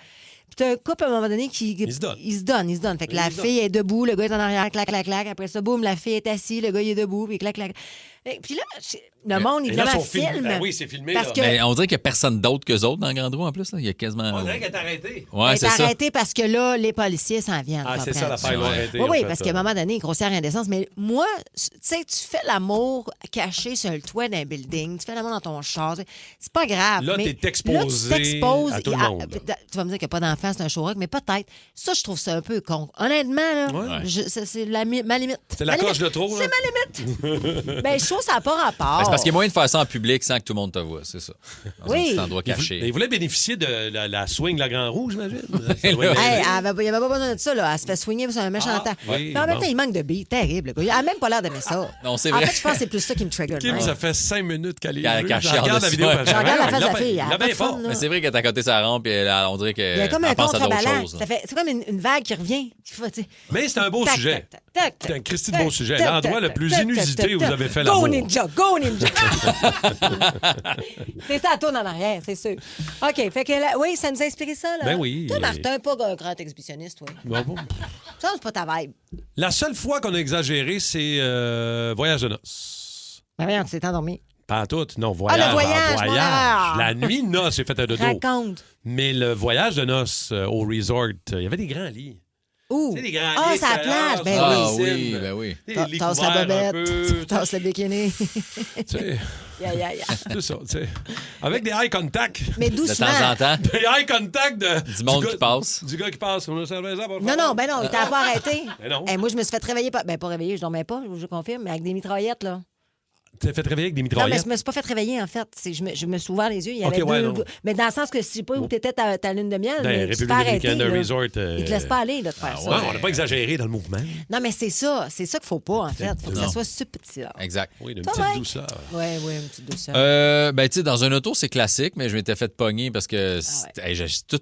Puis t'as un couple, à un moment donné, qui... Il se donne. Il se donne. Fait que la fille est debout, le gars est en arrière, clac, clac, clac. Après ça, boum, la fille est assise, le gars, il est debout, puis clac, clac. Et puis là, le monde, Et là, évidemment, sont filme. Ben oui, c'est filmé. Parce là. que- Mais on dirait qu'il n'y a personne d'autre qu'eux autres dans le Grand Roue en plus. Là. Il y a quasiment. On dirait qu'elle est arrêtée. Ouais, Elle c'est est ça. arrêtée parce que là, les policiers s'en viennent. Ah, c'est ça comprends-tu? l'affaire, ils l'ont arrêté. Oui, en oui, fait, parce qu'à un moment donné, grossière indécence. Mais moi, tu sais, tu fais l'amour caché sur le toit d'un building, tu fais l'amour dans ton char. C'est pas grave. Là, mais t'es exposé là, tu t'exposes à tout le monde, là. Tu vas me dire qu'il n'y a pas d'enfant, c'est un show rock, mais peut-être. Ça, je trouve ça un peu con. Honnêtement, là, Ouais. c'est ma limite. C'est la Ma coche limite. de trop, là. C'est ma limite. Ben, je trouve que ça n'a pas rapport. Ben, c'est parce qu'il y a moyen de faire ça en public sans que tout le monde te voit, c'est ça. Dans Oui. un petit endroit caché. Il voulait bénéficier de la swing de la Grand Roue, j'imagine. Hey, il n'y avait pas besoin de ça. Là. Elle se fait swinguer sur un méchant temps. oui, Mais en même bon. temps, il manque de billes. Terrible. Le gars. Elle n'a même pas l'air d'aimer ça. Non, c'est En vrai. fait, je pense que c'est plus ça qui me trigger. Kim, Ouais. ça fait 5 minutes qu'elle est Qu'elle là. Je chiale regarde la dessus. vidéo. Ouais. Je regarde la face de la fille. Il Elle a a pas bien de fun, fort. là. Mais c'est vrai qu'elle est à côté de sa rampe et on dirait Il y a comme un qu'elle pense à d'autres contrebalan. choses. là. C'est comme une vague qui revient. Mais c'est un beau Tac, sujet. tac, tac, tac, C'est un Christy de tac, beau sujet. tac, L'endroit tac, le plus tac, inusité tac, où vous tac, avez fait Go l'amour. Ninja, go Ninja. C'est ça, tourne en arrière, c'est sûr. OK, fait que là, oui, ça nous a inspiré ça, là. Ben oui. Toi, Martin, pas un grand exhibitionniste, oui. Bon. Ça, c'est pas ta vibe. La seule fois qu'on a exagéré, c'est Voyage de noces. Ben voyons, tu t'es endormi. Pas en tout, non, voyage. le voyage, en mon erreur. La nuit de noces, j'ai fait un dodo. Raconte. Mais le voyage de noces au resort, il y avait des grands lits. Où? Tu sais, des grands Ah, lits c'est à la plage. Ben Ah oui. oui, ben oui. Tu sais, les lits Tasse la couverts un bobette, peu, tasse le bikini. tu sais, Ya, ya, ya. c'est ça, tu sais. Avec des eye contact. Mais De doucement. temps en temps, Des eye contact du monde gars- qui passe. Du gars qui passe. On a cerveza, pour Non, non, ben non, il t'a pas arrêté. Ben non. Moi, je me suis fait réveiller. Ben, pas réveiller, je dormais pas, je confirme, mais avec des mitraillettes, là. Tu t'es fait réveiller avec des Non, mais mitraillettes. je me suis pas fait réveiller, en fait. Je me suis ouvert les yeux. Il y avait Ok, ouais, deux. non. Mais dans le sens que je sais pas où t'étais ta lune de miel, Dans la mais tu te République fais arrêter. dominicaine, un là. resort. Ils te laissent pas aller, là, de faire ça. Ouais, on n'a pas exagéré dans le mouvement. Non, mais c'est ça. C'est ça qu'il faut pas, en fait. Faut que ça Non. soit subtil. Exact. Oui, une Toi, petite Mike? douceur. Oui, oui, une petite douceur. Ben, tu sais, dans un auto, c'est classique, mais je m'étais fait pogner parce que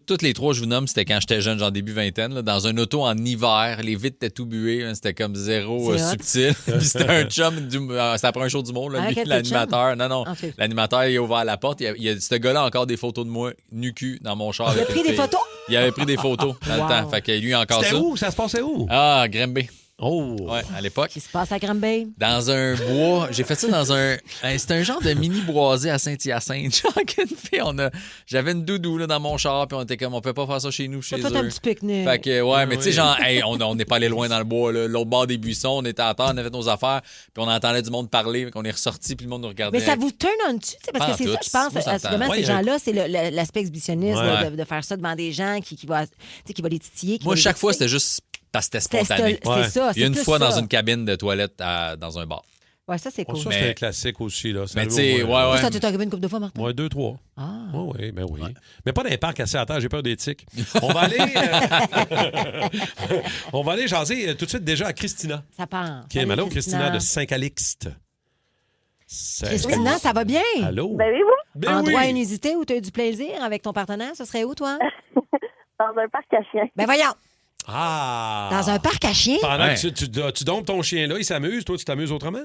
toutes les trois, je vous nomme, c'était quand j'étais jeune, genre début vingtaine. Là, dans un auto en hiver, les vitres étaient tout buées, hein, c'était comme zéro C'est hot. subtil. Puis c'était un chum, c'était après un show du monde, là, Ah, lui, quel l'animateur. Non, non. Ok. L'animateur, il a ouvert la porte. Il y a ce gars-là a encore des photos de moi, nu-cul, dans mon char. Il a avec pris une des fille. photos? Il avait pris des photos dans Wow. le temps. Fait que lui, encore C'était ça. où? Ça se passait où? Ah, Grimby. Oh! Ouais, à l'époque. Qui se passe à Granby? Dans un bois. J'ai fait ça dans un. C'était un genre de mini boisé à Saint-Hyacinthe. Genre qu'une fille, j'avais une doudou là, dans mon char, puis on était comme, on peut pas faire ça chez nous, chez On eux. fait un petit pique-nique. Fait que, ouais, mais tu sais, genre, hey, on n'est pas allé loin dans le bois, là. L'autre bord des buissons, on était à terre, on avait fait nos affaires, puis on entendait du monde parler, qu'on est ressorti, puis le monde nous regardait. Mais ça vous turn on dessus, parce Pas que c'est en ça, tout. je pense, Moi, ça me assurément, tente. ces Ouais, gens-là, c'est l'aspect exhibitionniste, Ouais. là, de faire ça devant des gens qui va les titiller. Moi, chaque fois, c'était juste parce que c'était spontané. C'est ça, Puis une plus fois ça. dans une cabine de toilette dans un bar. Ouais, ça, c'est cool. Ça, Mais- c'est un classique aussi. Là. Mais tu sais, ouais. Ça, tu t'es occupé une couple de fois, Martin? Ouais, 2, 3. Ah. Oui, ben oui. Mais pas dans les parcs assis à terre, j'ai peur des tiques. On va aller. On va aller jaser tout de suite déjà à Christina. Ça part. Qui est Salut, allô, Christina de Saint-Calixte. Christina, ça va bien? Allô? Ben oui, vous? Ben Endroit oui. inusité où tu as eu du plaisir avec ton partenaire, ce serait où, toi? Dans un parc à chiens. Ben voyons! Ah! Dans un parc à chiens? Pendant Ouais. que tu dompes ton chien là, il s'amuse. Toi, tu t'amuses autrement?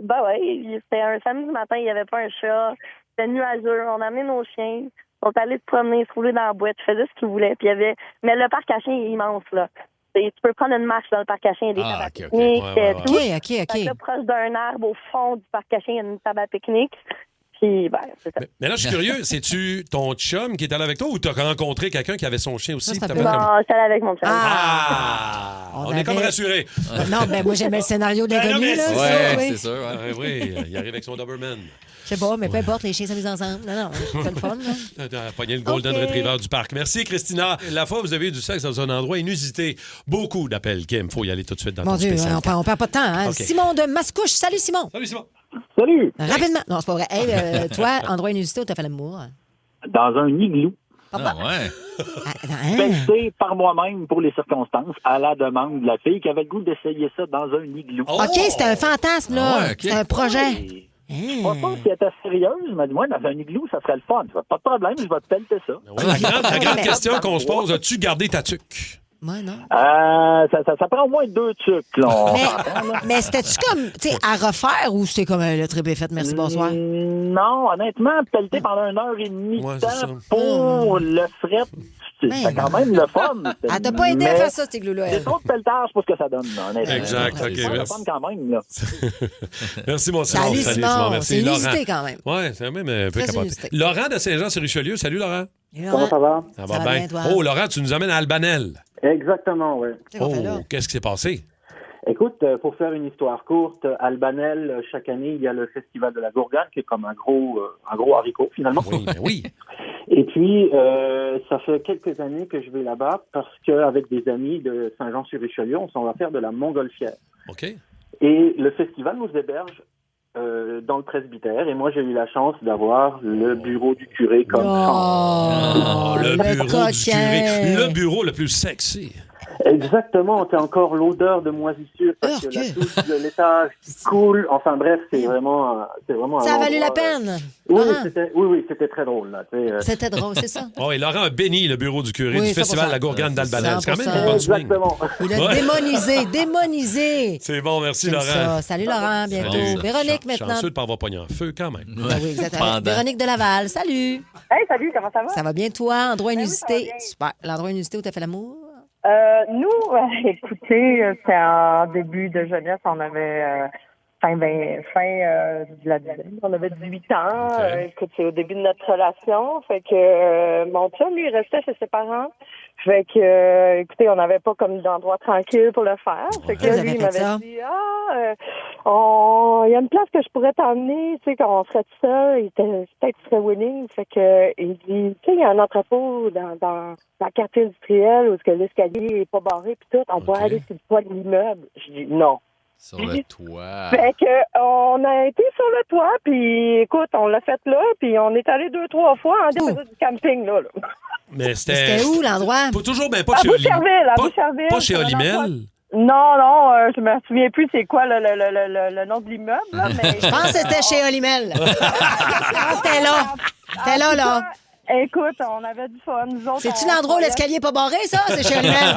Ben oui, c'était un samedi matin, il n'y avait pas un chat. C'était nuageux. On a amené nos chiens. Ils sont allés se promener, se rouler dans la boîte. Ils faisaient ce qu'ils voulaient. Puis il y avait... Mais le parc à chiens est immense, là. Tu peux prendre une marche dans le parc à chiens. Il y a des tables à ok, ok. pique-nique, Ouais, tout. OK. Fait que là, proche d'un arbre, au fond du parc à chiens, il y a une table à pique-nique. Puis, ben, c'est ça. Mais là, je suis curieux. C'est-tu ton chum qui est allé avec toi ou t'as rencontré quelqu'un qui avait son chien aussi? Ça puis fait t'as fait Non, comme- j'étais allée avec mon chum. Ah! On On est comme avait- rassurés. Non, ben moi, j'aimais le scénario de Ben non, l'inconnu, mais là. c'est ça, Ouais, oui. c'est sûr. Ouais. Oui, il arrive avec son Doberman. Je sais pas, mais peu importe, les chiens s'amusent ensemble. Non, c'est le fun, là. T'as pogné le Golden Ok. Retriever du parc. Merci, Christina. La fois, vous avez eu du sexe dans un endroit inusité. Beaucoup d'appels, Kim. Faut y aller tout de suite dans Mon ton Dieu, spécial. on perd pas de temps. Hein? Ok. Simon de Mascouche. Salut, Simon. Salut, Simon. Salut! Rapidement. Non, c'est pas vrai. Hey, toi, endroit inusité où t'as fait l'amour? Dans un igloo, Ah, ouais. Hein? pensé par moi-même pour les circonstances, à la demande de la fille qui avait le goût d'essayer ça dans un igloo. Oh! OK, c'était un fantasme, là. Ah ouais, ok. C'était un projet. Et je pense pas qu'elle était sérieuse, mais moi, dans un igloo, ça serait le fun. Pas de problème, je vais te pelleter ça. Oui, la grande Mais- question qu'on se pose, as-tu gardé ta tuque? Moi, non. Ça prend au moins 2 trucs, là. on s'entend, là. Mais c'était-tu comme, tu sais, à refaire ou c'était comme le trip est fait, merci, bonsoir? Non, honnêtement, pelleter pendant 1h30 Ouais, de c'est ça. temps pour le fret, c'est quand même le fun. Ah, t'as pas aidé à Mais faire ça, ces glous-là. C'est trop de pelletage pour ce que ça donne, là, honnêtement. Exact, OK, C'est le merci. fun quand même, là. Merci, mon Simon. Salut, Simon. Merci, C'est Laurent. inusité, quand même. Oui, c'est même un peu Très capoté. inusité. Laurent de Saint-Jean-sur-Richelieu. Salut, Laurent. Comment ça va? Ça va bien. toi? Oh, Laurent, tu nous amènes à Albanel. Exactement, oui. Oh, qu'est-ce qui s'est passé? Écoute, pour faire une histoire courte, Albanel, chaque année, il y a le Festival de la Gourgane, qui est comme un gros haricot, finalement. Oui, ben oui. Et puis, ça fait quelques années que je vais là-bas parce qu'avec des amis de Saint-Jean-sur-Richelieu, on s'en va faire de la montgolfière. OK. Et le festival nous héberge dans le presbytère. Et moi, j'ai eu la chance d'avoir le bureau du curé comme chambre. Le bureau du coquin. curé. Le bureau le plus sexy. Exactement, t'as encore l'odeur de moisissure parce que la douche de l'étage coule. Enfin bref, c'est vraiment un Ça a valu la endroit, peine. Oui, Laurent. c'était très drôle. Là, C'était drôle, c'est ça. Oh, et Laurent a béni le bureau du curé Oui, du Festival de la Gourgane d'Albanel. C'est quand même 100%. une bonne swing. Exactement. Il a démonisé. C'est bon, merci, J'aime Laurent. ça. Salut, Laurent, bientôt. Salut. Véronique, maintenant. Chanceux de ne pas avoir pogné en feu, quand même. Ah oui, exactement. Véronique de Laval, salut. Hey, salut, comment ça va? Ça va bien, toi? Endroit inusité. Super. L'endroit inusité où t'as fait l'amour? Nous, écoutez, c'était en début de jeunesse, on avait fin de la dizaine, on avait 18 ans. Écoute, c'est au début de notre relation, fait que mon chum, lui, restait chez ses parents. Fait que, écoutez, on n'avait pas comme d'endroit tranquille pour le faire. Fait que lui, il m'avait dit, il y a une place que je pourrais t'emmener, tu sais, quand on serait tout seul, peut-être tu serais willing. Fait que, il dit, tu sais, il y a un entrepôt dans la quartier industriel où est-ce que l'escalier est pas barré puis tout, on pourrait aller sur le toit de l'immeuble. Je dis, non. Sur le toit. Fait que, on a été sur le toit, puis écoute, on l'a fait là, puis on est allé 2-3 fois en début du camping, là. Mais C'était où, l'endroit? Toujours, ben, pas À chez Olimel. Boucherville, à Boucherville. Pas chez sur un Olimel. endroit- Non, je me souviens plus c'est quoi le nom de l'immeuble, là, mais... Je pense que c'était chez Olimel. Je pense que c'était là. C'était là. Écoute, on avait du fun, nous autres. C'est-tu l'endroit où l'escalier n'est pas barré, ça? C'est chez Olimel.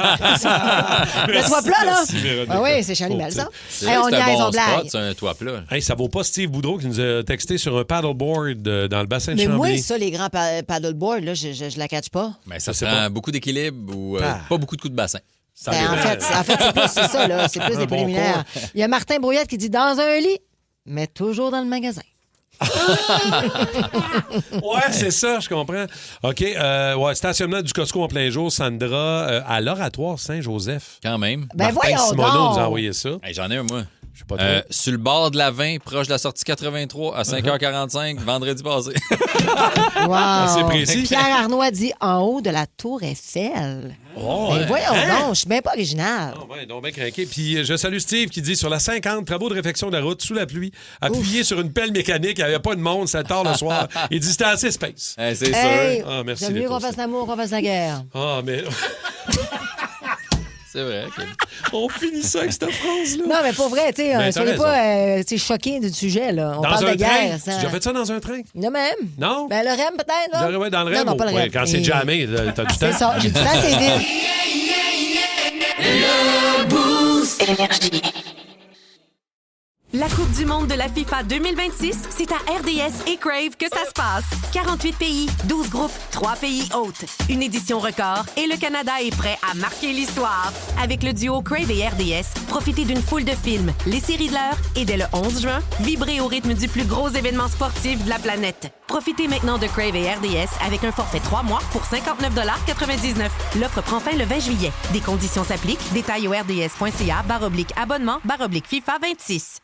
Le toit plat, là? Merci, Véronique. Ah oui, c'est chez Olimel, ça. C'est Hey, on un niaise, bon on blague. spot, c'est un toit plat. Hey, ça vaut pas Steve Boudreau qui nous a texté sur un paddleboard dans le bassin de Mais moi, Chambly. ça, les grands paddleboards, là, je la catch pas. Mais ça prend beaucoup d'équilibre ou pas beaucoup de coups de bassin. Ça Ben, en fait, c'est ça, là. C'est plus Un des bon préliminaires. cours. Il y a Martin Brouillette qui dit dans un lit, mais toujours dans le magasin. Ouais, c'est ça, je comprends. OK, stationnement du Costco en plein jour, Sandra, à l'Oratoire Saint-Joseph. Quand même. Ben, Martin voyons Simoneau donc. nous a envoyé ça. Hey, j'en ai un, moi. Je sais pas trop. Sur le bord de la 20, proche de la sortie 83, à 5h45, vendredi passé. Wow. C'est précis. Pierre Arnois dit en haut de la Tour Eiffel. Oh, Ben, voyons hein? donc, je suis même pas original. Ah ouais, donc bien craqué. Puis je salue Steve qui dit sur la 50, travaux de réfection de la route, sous la pluie, appuyé sur une pelle mécanique, il n'y avait pas de monde, c'était tard le soir. Il dit c'était assez space. C'est Hey, sûr. Ah, merci. j'aime mieux les qu'on fasse l'amour qu'on fasse la guerre. Ah, mais. C'est vrai. On finit ça avec cette phrase-là. Non, mais pour vrai, tu sais, Ben, t'as soyez raison. pas choqués du sujet, là. On Dans parle un de guerre. train. Ça... Tu as déjà fait ça dans un train? Non, même. Non? Ben, le REM, peut-être, là? Ouais, dans le REM? Non, pas le Ouais, REM. quand c'est jamais, t'as du temps. C'est ça, j'ai du temps, c'est vite. La Coupe du monde de la FIFA 2026, c'est à RDS et Crave que ça se passe. 48 pays, 12 groupes, 3 pays hôtes. Une édition record et le Canada est prêt à marquer l'histoire. Avec le duo Crave et RDS, profitez d'une foule de films, les séries de l'heure et dès le 11 juin, vibrez au rythme du plus gros événement sportif de la planète. Profitez maintenant de Crave et RDS avec un forfait 3 mois pour 59,99 $. L'offre prend fin le 20 juillet. Des conditions s'appliquent. Détails au rds.ca/abonnement/FIFA 26.